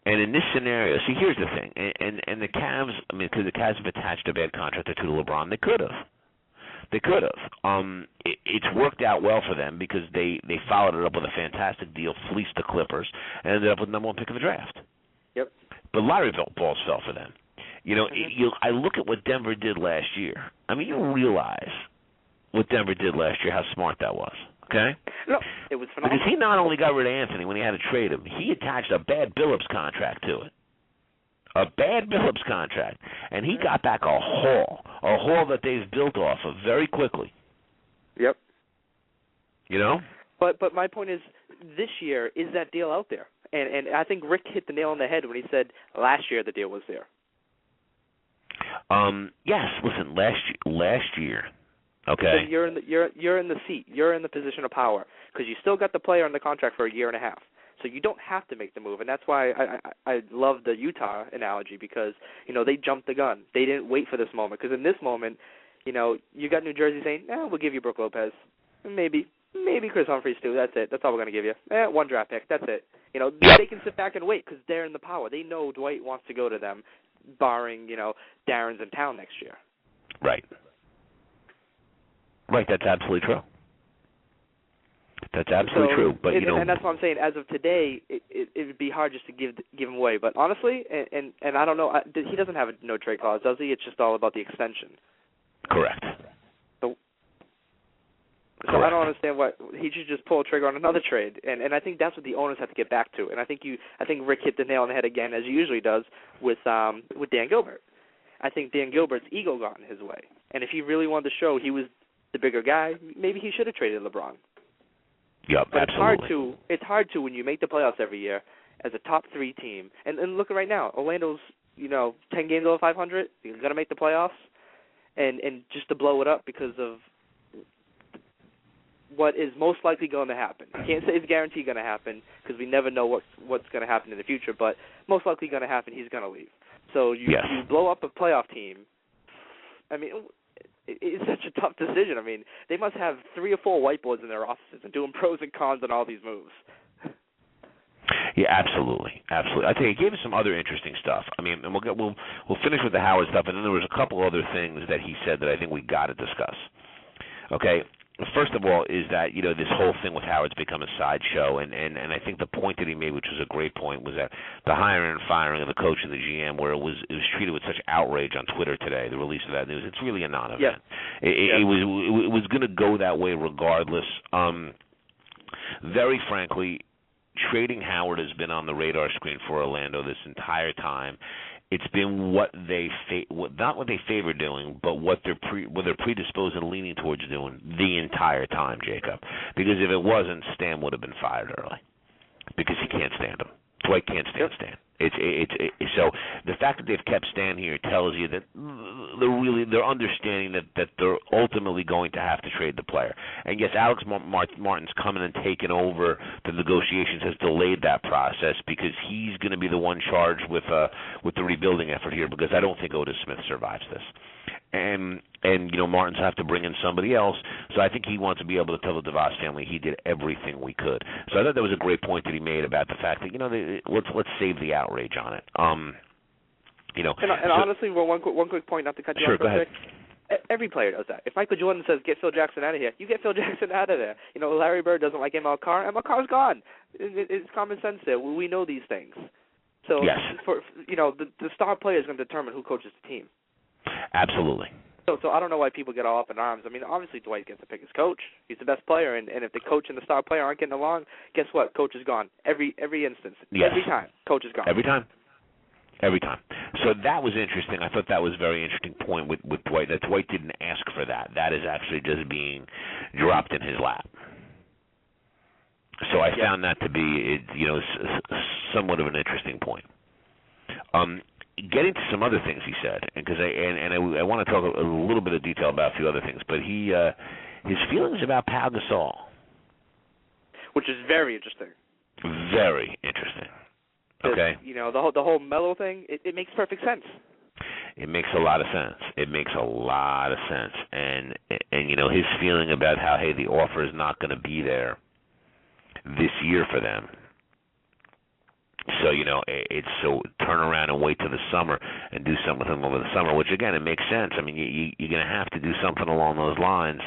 S2: And in this scenario, see, here's the thing. And the Cavs, because the Cavs have attached a bad contract to LeBron, they could have. It's worked out well for them because they followed it up with a fantastic deal, fleeced the Clippers, and ended up with the number one pick in the draft.
S3: Yep.
S2: But lottery balls fell for them. I look at what Denver did last year. You realize what Denver did last year, how smart that was, okay?
S3: No, it was phenomenal.
S2: Because he not only got rid of Anthony when he had to trade him, he attached a bad Billups contract to it. A bad Billups contract. And he got back a haul that they've built off of very quickly.
S3: Yep.
S2: But
S3: my point is, this year, is that deal out there? And I think Rick hit the nail on the head when he said last year the deal was there.
S2: Yes. Listen, last year. Okay.
S3: You're in the seat. You're in the position of power because you still got the player on the contract for a year and a half. So you don't have to make the move, and that's why I love the Utah analogy because they jumped the gun. They didn't wait for this moment because in this moment, you got New Jersey saying, we'll give you Brook Lopez, maybe, Maybe Chris Humphries too. That's it. That's all we're going to give you. 1 draft pick. That's it. They can sit back and wait because they're in the power. They know Dwight wants to go to them, barring, Darren's in town next year.
S2: Right. Right, that's absolutely true. That's absolutely true. But
S3: and that's what I'm saying. As of today, it would be hard just to give him away. But honestly, and I don't know, he doesn't have a no trade clause, does he? It's just all about the extension.
S2: Correct.
S3: So I don't understand why he should just pull a trigger on another trade. And I think that's what the owners have to get back to. And I think Rick hit the nail on the head again, as he usually does with Dan Gilbert. I think Dan Gilbert's ego got in his way. And if he really wanted to show he was the bigger guy, maybe he should have traded LeBron.
S2: Yep,
S3: but
S2: absolutely.
S3: It's hard to when you make the playoffs every year as a top 3 team. And look at right now, Orlando's 10 games over 500. You're gonna make the playoffs, and just to blow it up because of what is most likely going to happen. I can't say it's guaranteed going to happen because we never know what's going to happen in the future. But most likely going to happen, he's going to leave. So you blow up a playoff team. I mean, it's such a tough decision. I mean, they must have 3 or 4 whiteboards in their offices and doing pros and cons on all these moves.
S2: Yeah, absolutely. I think he gave us some other interesting stuff. I mean, and we'll finish with the Howard stuff, and then there was a couple other things that he said that I think we got to discuss. Okay. First of all, is that this whole thing with Howard's become a sideshow, and I think the point that he made, which was a great point, was that the hiring and firing of the coach and the GM, where it was treated with such outrage on Twitter today, the release of that news. It's really a non-event.
S3: Yeah.
S2: It was going to go that way regardless. Very frankly, trading Howard has been on the radar screen for Orlando this entire time. It's been what they not what they favor doing, but what they're predisposed and leaning towards doing the entire time, Jacob. Because if it wasn't, Stan would have been fired early. Because he can't stand him. Dwight can't stand Stan. So the fact that they've kept Stan here tells you that they're understanding that they're ultimately going to have to trade the player. And yes, Alex Martin's coming and taken over the negotiations, has delayed that process because he's going to be the one charged with the rebuilding effort here, because I don't think Otis Smith survives this. And Martin's have to bring in somebody else. So I think he wants to be able to tell the DeVos family he did everything we could. So I thought that was a great point that he made about the fact that let's save the outrage on it.
S3: Honestly, one quick point, not to cut you off.
S2: Sure, go ahead.
S3: Every player does that. If Michael Jordan says, get Phil Jackson out of here, you get Phil Jackson out of there. Larry Bird doesn't like ML Carr. ML Carr's gone. It's common sense there. We know these things. So,
S2: yes.
S3: The star player is going to determine who coaches the team.
S2: Absolutely.
S3: So I don't know why people get all up in arms. I mean, obviously Dwight gets to pick his coach. He's the best player, and if the coach and the star player aren't getting along, guess what? Coach is gone. Every instance.
S2: Yes.
S3: Every time. Coach is gone.
S2: Every time. So that was interesting. I thought that was a very interesting point with Dwight, that Dwight didn't ask for that. That is actually just being dropped in his lap. So I found that to be, somewhat of an interesting point. Getting to some other things he said, because I want to talk a little bit of detail about a few other things, but his feelings about Pau Gasol,
S3: which is very interesting.
S2: Very interesting. Okay.
S3: The whole Melo thing, it makes perfect sense.
S2: It makes a lot of sense. And his feeling about how, hey, the offer is not going to be there this year for them. So, it's so turn around and wait till the summer and do something with him over the summer, which, again, it makes sense. I mean, you're going to have to do something along those lines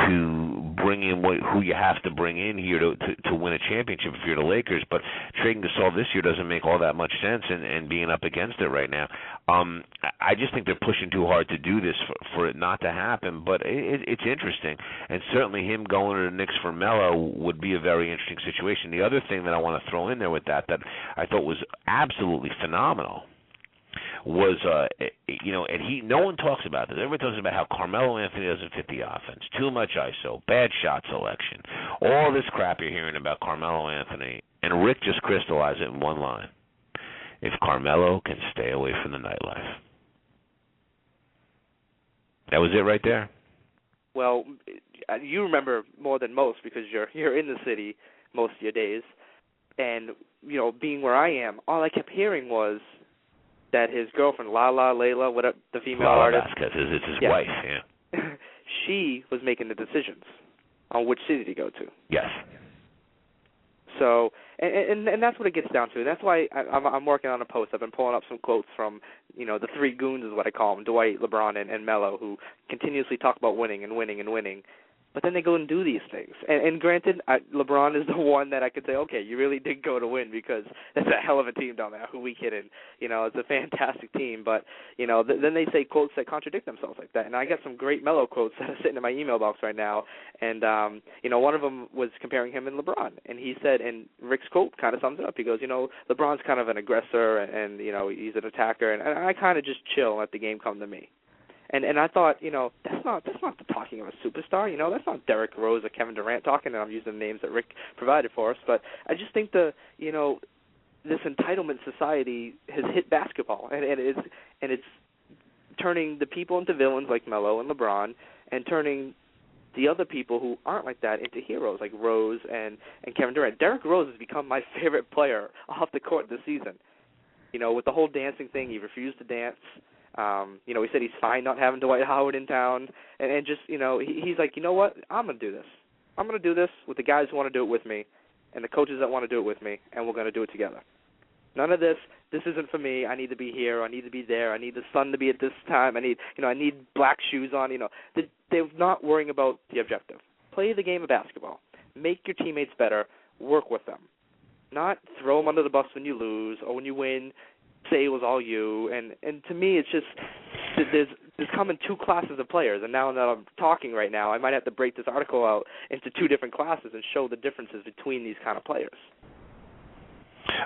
S2: to bring in who you have to bring in here to win a championship if you're the Lakers. But trading Gasol this year doesn't make all that much sense, and being up against it right now. I just think they're pushing too hard to do this for it not to happen. But it's interesting, and certainly him going to the Knicks for Melo would be a very interesting situation. The other thing that I want to throw in there with that I thought was absolutely phenomenal was, and no one talks about this. Everybody talks about how Carmelo Anthony doesn't fit the offense, too much ISO, bad shot selection, all this crap you're hearing about Carmelo Anthony, and Rick just crystallized it in one line. If Carmelo can stay away from the nightlife. That was it right there.
S3: Well, you remember more than most because you're in the city most of your days, and, being where I am, all I kept hearing was that his girlfriend, Layla, whatever, the female artist.
S2: Vasquez, it's his wife, yeah.
S3: She was making the decisions on which city to go to.
S2: Yes.
S3: So, and that's what it gets down to. And that's why I'm working on a post. I've been pulling up some quotes from, the three goons is what I call them, Dwight, LeBron, and Melo, who continuously talk about winning and winning and winning. But then they go and do these things. And granted, LeBron is the one that I could say, okay, you really did go to win because that's a hell of a team down there. Who we kidding? It's a fantastic team. But, then they say quotes that contradict themselves like that. And I got some great Melo quotes that are sitting in my email box right now. And, one of them was comparing him and LeBron. And he said, and Ric's quote kind of sums it up. He goes, LeBron's kind of an aggressor and he's an attacker. And I kind of just chill and let the game come to me. And I thought, that's not the talking of a superstar. That's not Derrick Rose or Kevin Durant talking, and I'm using the names that Ric provided for us. But I just think this entitlement society has hit basketball, and it's turning the people into villains like Melo and LeBron, and turning the other people who aren't like that into heroes like Rose and Kevin Durant. Derrick Rose has become my favorite player off the court this season. With the whole dancing thing, he refused to dance. He said he's fine not having Dwight Howard in town, and just, he's like, you know what, I'm going to do this. I'm going to do this with the guys who want to do it with me and the coaches that want to do it with me, and we're going to do it together. None of this isn't for me. I need to be here. I need to be there. I need the sun to be at this time. I need black shoes on. They're not worrying about the objective. Play the game of basketball. Make your teammates better. Work with them. Not throw them under the bus when you lose or when you win. Say it was all you, and to me it's just there's coming two classes of players, and now that I'm talking right now, I might have to break this article out into two different classes and show the differences between these kind of players.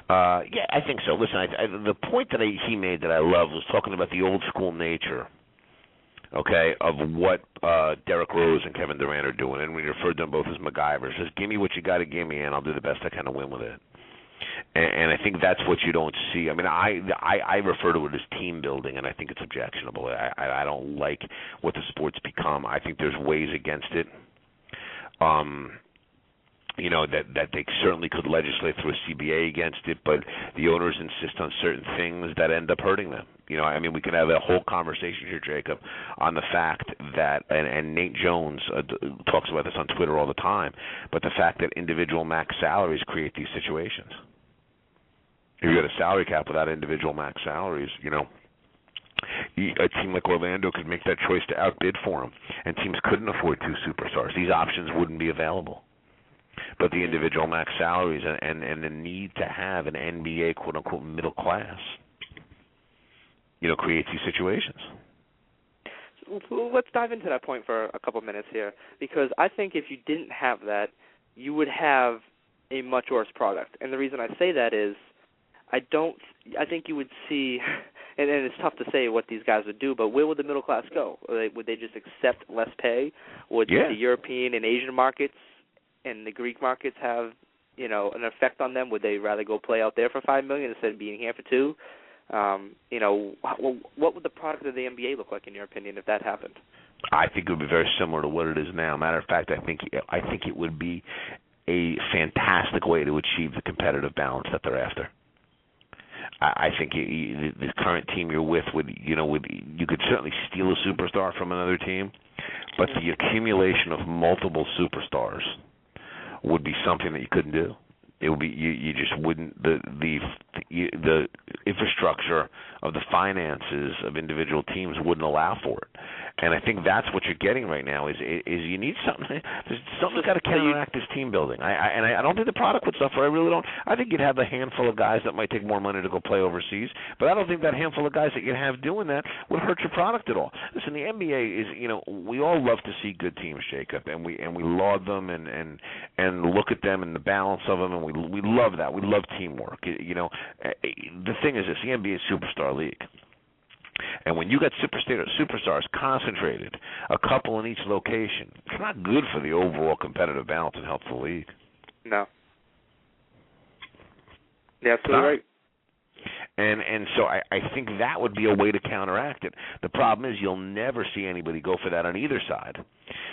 S2: Yeah, I think so. Listen, the point that he made that I love was talking about the old school nature, okay, of what Derrick Rose and Kevin Durant are doing, and we referred to them both as MacGyvers. Just give me what you got to give me, and I'll do the best I can to win with it. And I think that's what you don't see. I mean, I refer to it as team building, and I think it's objectionable. I don't like what the sport's become. I think there's ways against it. That they certainly could legislate through a CBA against it, but the owners insist on certain things that end up hurting them. We could have a whole conversation here, Jacob, on the fact that, and Nate Jones talks about this on Twitter all the time, but the fact that individual max salaries create these situations. If you got a salary cap without individual max salaries, a team like Orlando could make that choice to outbid for them, and teams couldn't afford two superstars. These options wouldn't be available. But the individual max salaries and the need to have an NBA quote-unquote middle class, creates these situations.
S3: Let's dive into that point for a couple minutes here, because I think if you didn't have that, you would have a much worse product. And the reason I say that is I think you would see, and it's tough to say what these guys would do, but where would the middle class go? Would they just accept less pay? Would the European and Asian markets and the Greek markets have, an effect on them? Would they rather go play out there for $5 million instead of being here for $2 million? What would the product of the NBA look like, in your opinion, if that happened?
S2: I think it would be very similar to what it is now. Matter of fact, I think it would be a fantastic way to achieve the competitive balance that they're after. I think the current team you're with you could certainly steal a superstar from another team, but the accumulation of multiple superstars would be something that you couldn't do. It would be you just wouldn't the infrastructure of the finances of individual teams wouldn't allow for it. And I think that's what you're getting right now is you need something. Something's got to counteract this team building. I don't think the product would suffer. I really don't. I think you'd have a handful of guys that might take more money to go play overseas, but I don't think that handful of guys that you'd have doing that would hurt your product at all. Listen, the NBA is we all love to see good teams, Jacob, and we laud them and look at them and the balance of them, and we love that. We love teamwork. The thing is this: the NBA is a superstar league. And when you got superstars concentrated, a couple in each location, it's not good for the overall competitive balance and health of the league.
S3: No. Yeah, absolutely right.
S2: And so I think that would be a way to counteract it. The problem is you'll never see anybody go for that on either side,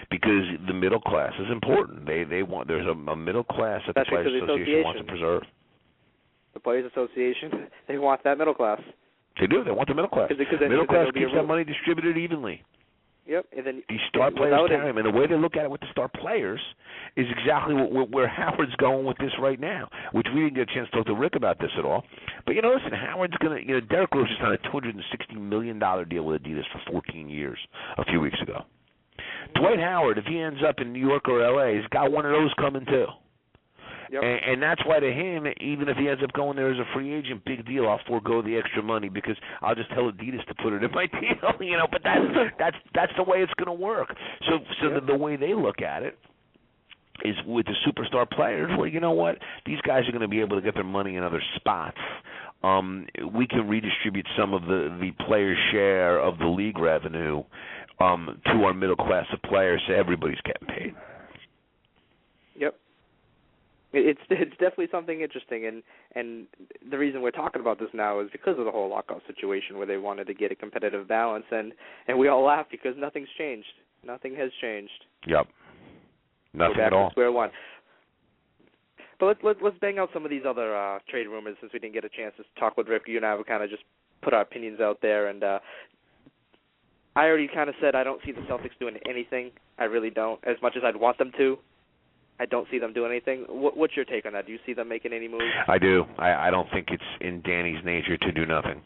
S2: because the middle class is important. They want there's a middle class that the Players Association wants to preserve.
S3: The Players Association, they want that middle class.
S2: They do. They want the middle class. Middle class keeps that money distributed evenly.
S3: Yep. And then
S2: these star players carry him, and the way they look at it with the star players is exactly where Howard's going with this right now, which we didn't get a chance to talk to Rick about this at all. But, listen, Howard's going to, Derrick Rose just signed a $260 million deal with Adidas for 14 years a few weeks ago. Dwight Howard, if he ends up in New York or L.A., has got one of those coming too.
S3: Yep.
S2: And that's why to him, even if he ends up going there as a free agent, big deal. I'll forego the extra money because I'll just tell Adidas to put it in my deal. But that's the way it's going to work. So
S3: yep.
S2: the way they look at it is with the superstar players. Well, you know what? These guys are going to be able to get their money in other spots. We can redistribute some of the players' share of the league revenue to our middle class of players, so everybody's getting paid.
S3: Yep. It's definitely something interesting, and the reason we're talking about this now is because of the whole lockout situation where they wanted to get a competitive balance, and we all laugh because nothing's changed. Nothing has changed.
S2: Yep. Nothing at all.
S3: Square one. But let's bang out some of these other trade rumors since we didn't get a chance to talk with Rick. You and I have kind of just put our opinions out there, and I already kind of said I don't see the Celtics doing anything. I really don't. As much as I'd want them to, I don't see them doing anything. What's your take on that? Do you see them making any moves?
S2: I do. I don't think it's in Danny's nature to do nothing.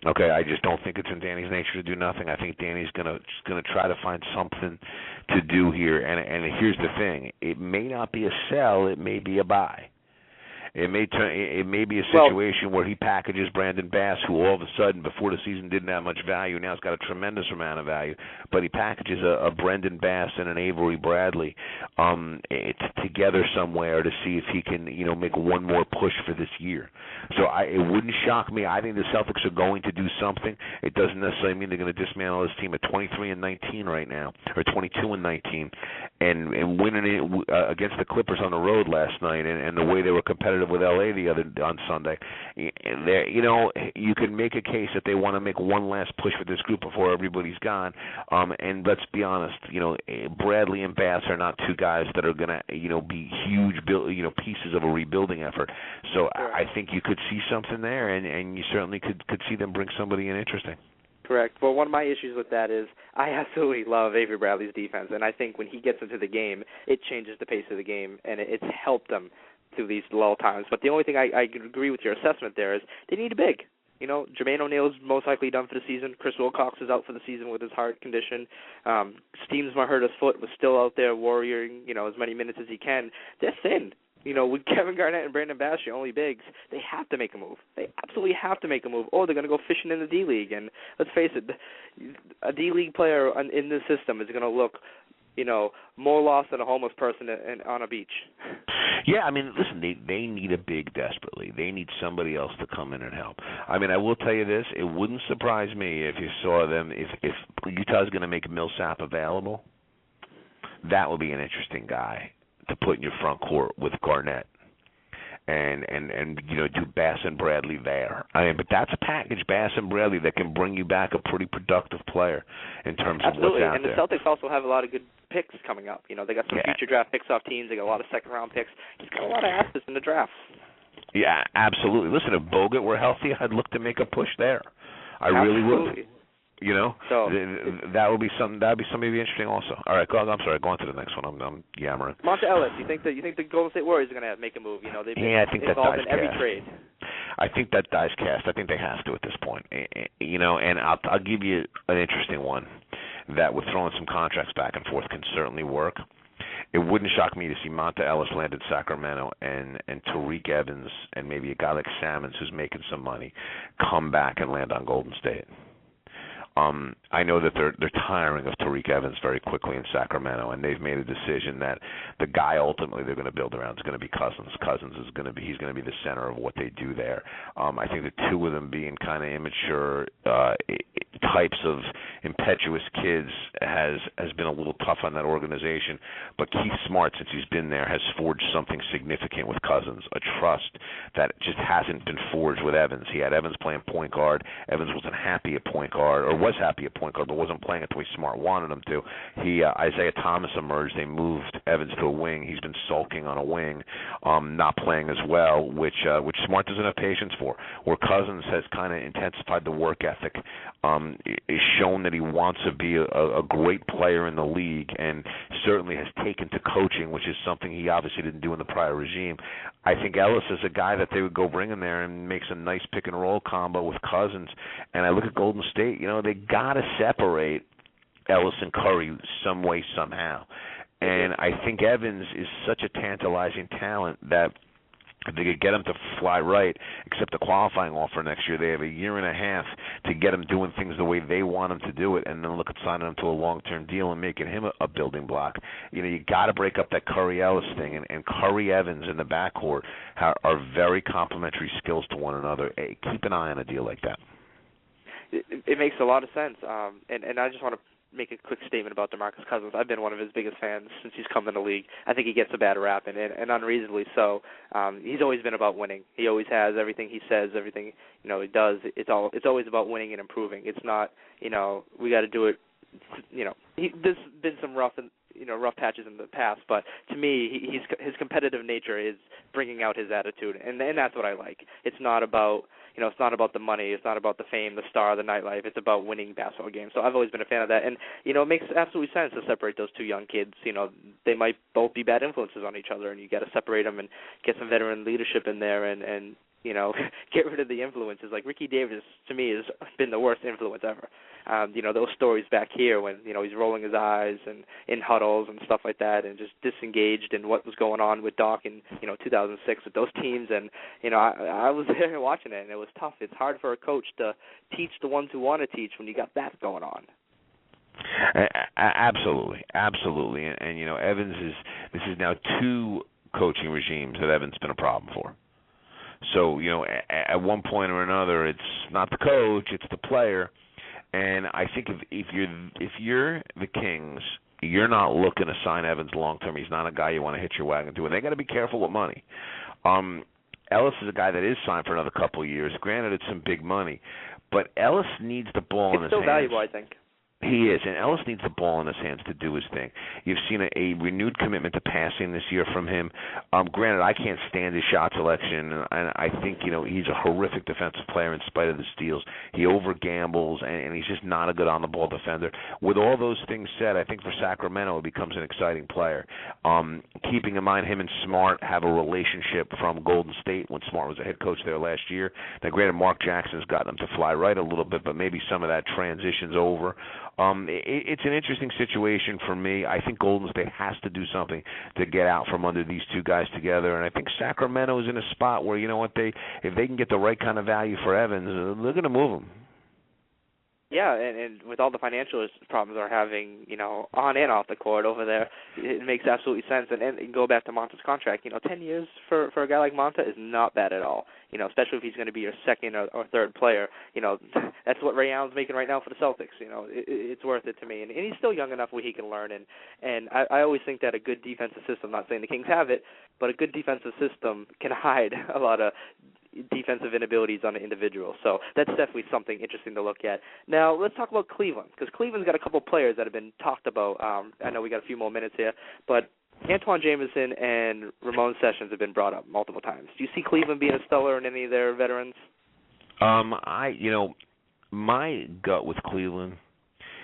S2: Okay, I just don't think it's in Danny's nature to do nothing. I think Danny's gonna try to find something to do here. And here's the thing: it may not be a sell, it may be a buy. It may be a situation where he packages Brandon Bass, who all of a sudden before the season didn't have much value, now has got a tremendous amount of value. But he packages a Brendan Bass and an Avery Bradley together somewhere to see if he can, make one more push for this year. So it wouldn't shock me. I think the Celtics are going to do something. It doesn't necessarily mean they're going to dismantle this team at 23-19 right now, or 22-19, and winning it against the Clippers on the road last night, and the way they were competitive with LA on Sunday. You can make a case that they want to make one last push with this group before everybody's gone. And let's be honest, Bradley and Bass are not two guys that are going to, be huge, pieces of a rebuilding effort. So I think you could see something there, and you certainly could see them bring somebody in interesting.
S3: Correct. Well, one of my issues with that is I absolutely love Avery Bradley's defense, and I think when he gets into the game, it changes the pace of the game, and it's helped them through these lull times. But the only thing I agree with your assessment there is they need a big. Jermaine O'Neal is most likely done for the season. Chris Wilcox is out for the season with his heart condition. Steamsma hurt his foot, was still out there warrioring, as many minutes as he can. They're thin. With Kevin Garnett and Brandon Bass, your only bigs, they have to make a move. They absolutely have to make a move, or they're going to go fishing in the D-League. And let's face it, a D-League player in this system is going to look, more lost than a homeless person on a beach.
S2: Yeah, listen, they need a big desperately. They need somebody else to come in and help. I will tell you this, it wouldn't surprise me if you saw them, if Utah's going to make Millsap available, that would be an interesting guy to put in your front court with Garnett. And do Bass and Bradley there. But that's a package, Bass and Bradley, that can bring you back a pretty productive player in terms of what's out there.
S3: And the Celtics also have a lot of good picks coming up. They got some future draft picks off teams. They got a lot of second-round picks. Just got a lot of assets in the draft. Yeah,
S2: absolutely. Listen, if Bogut were healthy, I'd look to make a push there. I really would. So that would be something. That would be something interesting also. All right, I'm sorry. Go on to the next one. I'm yammering.
S3: Monta Ellis, you think the Golden State Warriors are going to make a move? They've been
S2: I think that
S3: involved
S2: dies
S3: in every
S2: cast.
S3: trade.
S2: I think that dies cast. I think they have to at this point. And I'll give you an interesting one that with throwing some contracts back and forth can certainly work. It wouldn't shock me to see Monta Ellis land in Sacramento and Tariq Evans and maybe a guy like Salmons who's making some money come back and land on Golden State. I know that they're tiring of Tariq Evans very quickly in Sacramento, and they've made a decision that the guy ultimately they're going to build around is going to be Cousins. Cousins is going to be the center of what they do there. I think the two of them being kind of immature types of impetuous kids has been a little tough on that organization. But Keith Smart, since he's been there, has forged something significant with Cousins, a trust that just hasn't been forged with Evans. He had Evans playing point guard. Evans wasn't happy at point guard, or was happy at point guard, but wasn't playing it the way Smart wanted him to. Isaiah Thomas emerged. They moved Evans to a wing. He's been sulking on a wing, not playing as well, which Smart doesn't have patience for. Where Cousins has kind of intensified the work ethic, is shown that he wants to be a great player in the league, and certainly has taken to coaching, which is something he obviously didn't do in the prior regime. I think Ellis is a guy that they would go bring in there and makes a nice pick and roll combo with Cousins. And I look at Golden State, they got to separate Ellis and Curry some way, somehow. And I think Evans is such a tantalizing talent that if they could get him to fly right, accept the qualifying offer next year, they have a year and a half to get him doing things the way they want him to do it, and then look at signing him to a long-term deal and making him a building block. You got to break up that Curry-Ellis thing, and Curry-Evans in the backcourt are very complementary skills to one another. Hey, keep an eye on a deal like that.
S3: It makes a lot of sense, and I just want to make a quick statement about DeMarcus Cousins. I've been one of his biggest fans since he's come in the league. I think he gets a bad rap, and unreasonably so. He's always been about winning. He always has. Everything he says, everything he does, it's always about winning and improving. It's not we got to do it. There's been some rough patches in the past, but to me, his competitive nature is bringing out his attitude, and that's what I like. It's not about it's not about the money, it's not about the fame, the star, the nightlife. It's about winning basketball games. So I've always been a fan of that, and it makes absolute sense to separate those two young kids. They might both be bad influences on each other, and you got to separate them and get some veteran leadership in there, and get rid of the influences. Like Ricky Davis, to me, has been the worst influence ever. Those stories back here when, he's rolling his eyes and in huddles and stuff like that, and just disengaged in what was going on with Doc in, 2006 with those teams. And, I was there watching it, and it was tough. It's hard for a coach to teach the ones who want to teach when you got that going on.
S2: Absolutely. And Evans this is now 2 coaching regimes that Evans been a problem for. So, at one point or another, it's not the coach, it's the player. And I think if you're the Kings, you're not looking to sign Evans long term. He's not a guy you want to hitch your wagon to. And they got to be careful with money. Ellis is a guy that is signed for another couple of years. Granted, it's some big money, but Ellis needs the ball in his hands.
S3: It's still valuable, I think.
S2: He is, and Ellis needs the ball in his hands to do his thing. You've seen a renewed commitment to passing this year from him. Granted, I can't stand his shot selection, and I think he's a horrific defensive player in spite of the steals. He over-gambles, and he's just not a good on-the-ball defender. With all those things said, I think for Sacramento it becomes an exciting player. Keeping in mind him and Smart have a relationship from Golden State when Smart was a head coach there last year. Now, granted, Mark Jackson's got them to fly right a little bit, but maybe some of that transitions over. It's an interesting situation for me. I think Golden State has to do something to get out from under these two guys together, and I think Sacramento is in a spot where, if they can get the right kind of value for Evans, they're going to move him.
S3: Yeah, and with all the financial problems they're having, on and off the court over there, it makes absolutely sense. And go back to Monta's contract, 10 years for a guy like Monta is not bad at all, especially if he's going to be your second or third player. That's what Ray Allen's making right now for the Celtics. It's worth it to me. And he's still young enough where he can learn. And I always think that a good defensive system, not saying the Kings have it, but a good defensive system can hide a lot of defensive inabilities on an individual. So that's definitely something interesting to look at. Now, let's talk about Cleveland, because Cleveland's got a couple players that have been talked about. I know we got a few more minutes here, but Antoine Jameson and Ramon Sessions have been brought up multiple times. Do you see Cleveland being a stellar in any of their veterans?
S2: My gut with Cleveland,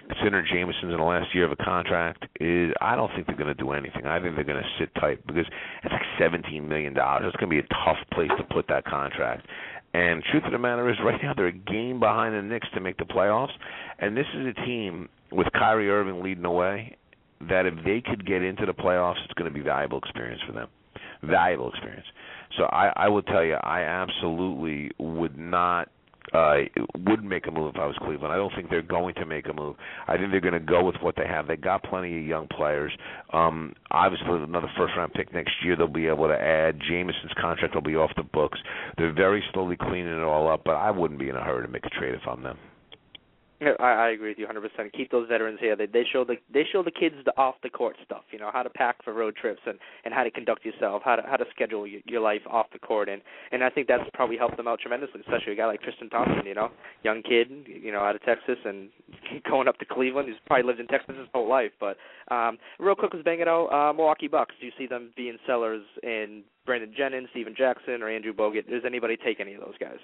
S2: considering Jameson's in the last year of a contract, is I don't think they're going to do anything. I think they're going to sit tight because it's like $17 million. It's going to be a tough place to put that contract. And truth of the matter is, right now they're a game behind the Knicks to make the playoffs. And this is a team with Kyrie Irving leading the way that if they could get into the playoffs, it's going to be valuable experience for them. Valuable experience. So I will tell you, I absolutely wouldn't make a move if I was Cleveland. I don't think they're going to make a move. I think they're going to go with what they have. They got plenty of young players. Obviously, another first-round pick next year they'll be able to add. Jameson's contract will be off the books. They're very slowly cleaning it all up, but I wouldn't be in a hurry to make a trade if I'm them.
S3: I agree with you 100%. Keep those veterans here. They show the kids the off the court stuff. You know, how to pack for road trips and how to conduct yourself, how to schedule your life off the court, and I think that's probably helped them out tremendously. Especially a guy like Tristan Thompson. You know, young kid, you know, out of Texas and going up to Cleveland. He's probably lived in Texas his whole life. But real quick, let's bang it out. Milwaukee Bucks. Do you see them being sellers in Brandon Jennings, Steven Jackson, or Andrew Bogut? Does anybody take any of those guys?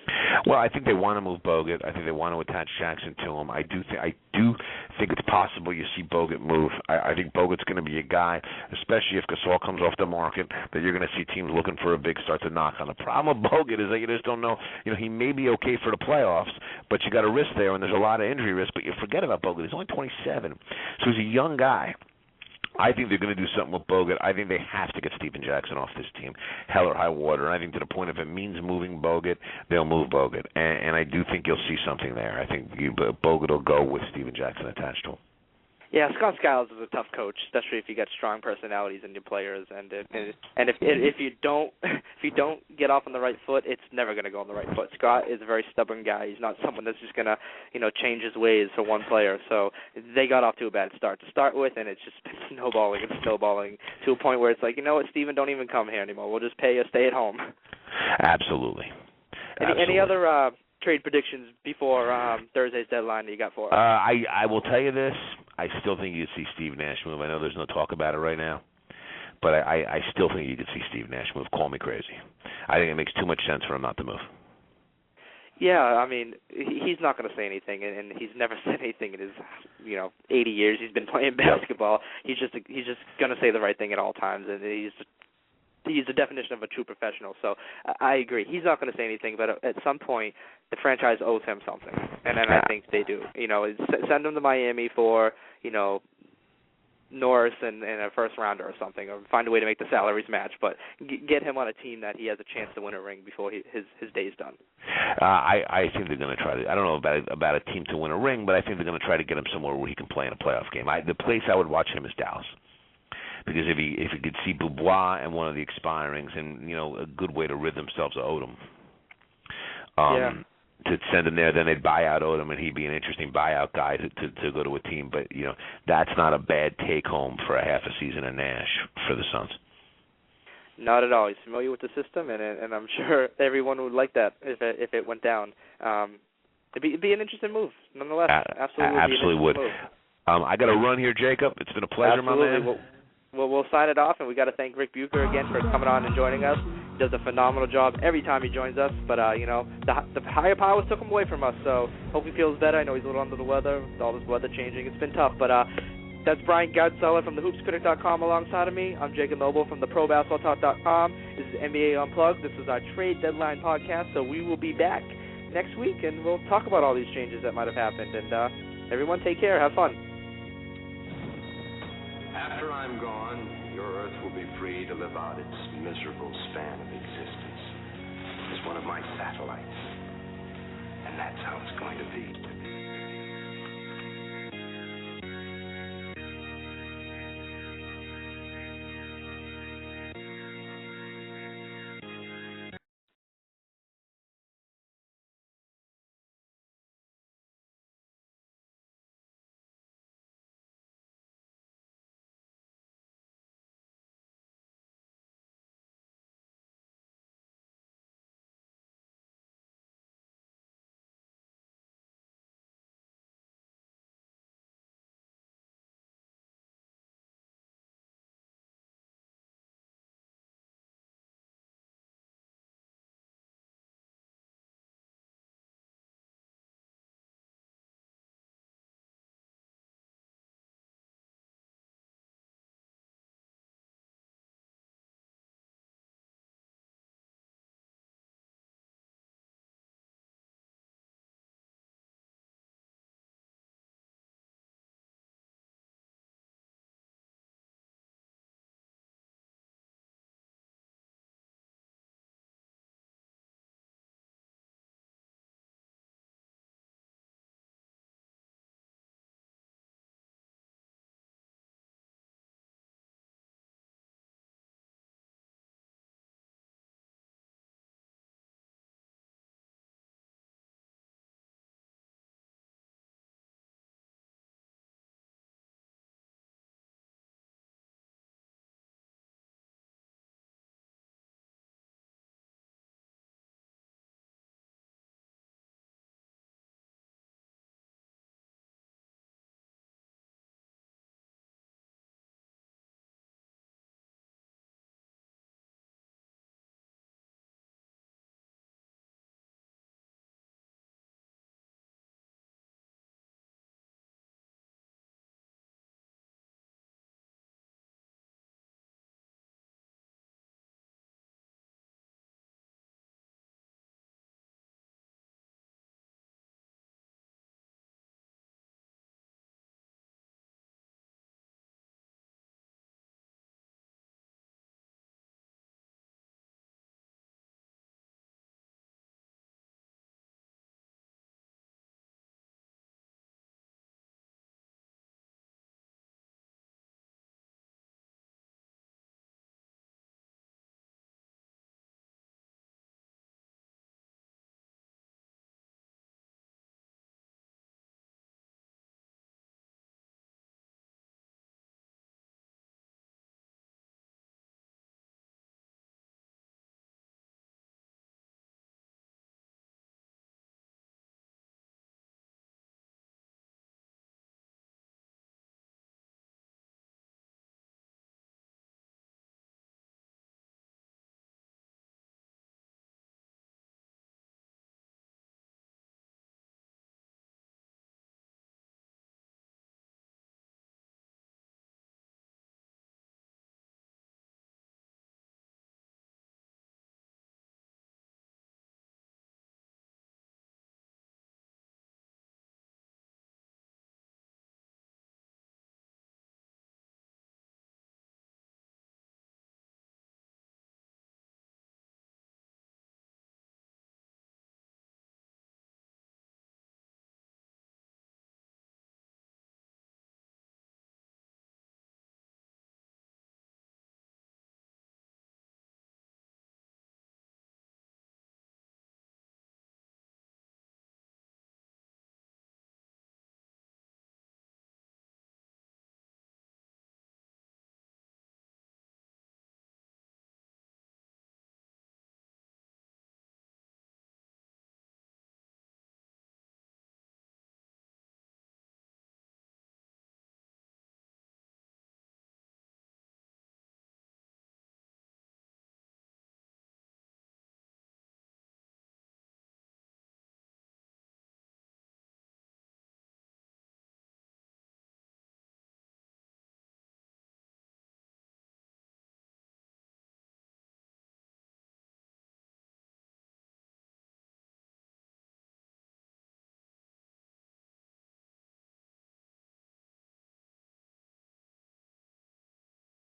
S2: Well, I think they want to move Bogut. I think they want to attach Jackson to him. I do think it's possible you see Bogut move. I think Bogut's going to be a guy, especially if Gasol comes off the market, that you're going to see teams looking for a big start to knock on. The problem with Bogut is that you just don't know. You know, he may be okay for the playoffs, but you got a risk there, and there's a lot of injury risk. But you forget about Bogut. He's only 27, so he's a young guy. I think they're going to do something with Bogut. I think they have to get Steven Jackson off this team, hell or high water. And I think to the point if it means moving Bogut, they'll move Bogut. And I do think you'll see something there. I think Bogut will go with Steven Jackson attached to him.
S3: Yeah, Scott Skiles is a tough coach, especially if you got strong personalities in your players, and if you don't get off on the right foot, it's never going to go on the right foot. Scott is a very stubborn guy. He's not someone that's just going to change his ways for one player. So they got off to a bad start to start with, and it's just been snowballing to a point where it's like, you know what, Steven, don't even come here anymore. We'll just pay you, stay at home.
S2: Absolutely.
S3: Any other trade predictions before Thursday's deadline that you got for us?
S2: I will tell you this. I still think you'd see Steve Nash move. I know there's no talk about it right now, but I still think you could see Steve Nash move. Call me crazy. I think it makes too much sense for him not to move.
S3: Yeah, I mean, he's not going to say anything, and he's never said anything in his 80 years he's been playing basketball. Yep. He's just going to say the right thing at all times, and he's the definition of a true professional. So I agree. He's not going to say anything, but at some point the franchise owes him something, and I think they do. Send him to Miami for Norris and a first rounder or something, or find a way to make the salaries match. But get him on a team that he has a chance to win a ring before his day's done.
S2: I think they're going to try to. I don't know about a team to win a ring, but I think they're going to try to get him somewhere where he can play in a playoff game. The place I would watch him is Dallas. Because if he could see Dubois and one of the expirings, and a good way to rid themselves of Odom, to send him there, then they'd buy out Odom, and he'd be an interesting buyout guy to go to a team. But that's not a bad take home for a half a season of Nash for the Suns.
S3: Not at all. He's familiar with the system, and I'm sure everyone would like that if it went down. It'd be an interesting move, nonetheless.
S2: Absolutely would. I got to run here, Jacob. It's been a pleasure, my man.
S3: We'll sign it off, and we got to thank Ric Bucher again for coming on and joining us. He does a phenomenal job every time he joins us, but the higher powers took him away from us, so hope he feels better. I know he's a little under the weather with all this weather changing. It's been tough, but that's Brian Godseller from thehoopscritic.com alongside of me. I'm Jacob Noble from theprobasketballtalk.com. This is NBA Unplugged. This is our trade deadline podcast, so we will be back next week, and we'll talk about all these changes that might have happened. And everyone take care. Have fun.
S5: After I'm gone, your Earth will be free to live out its miserable span of existence as one of my satellites. And that's how it's going to be.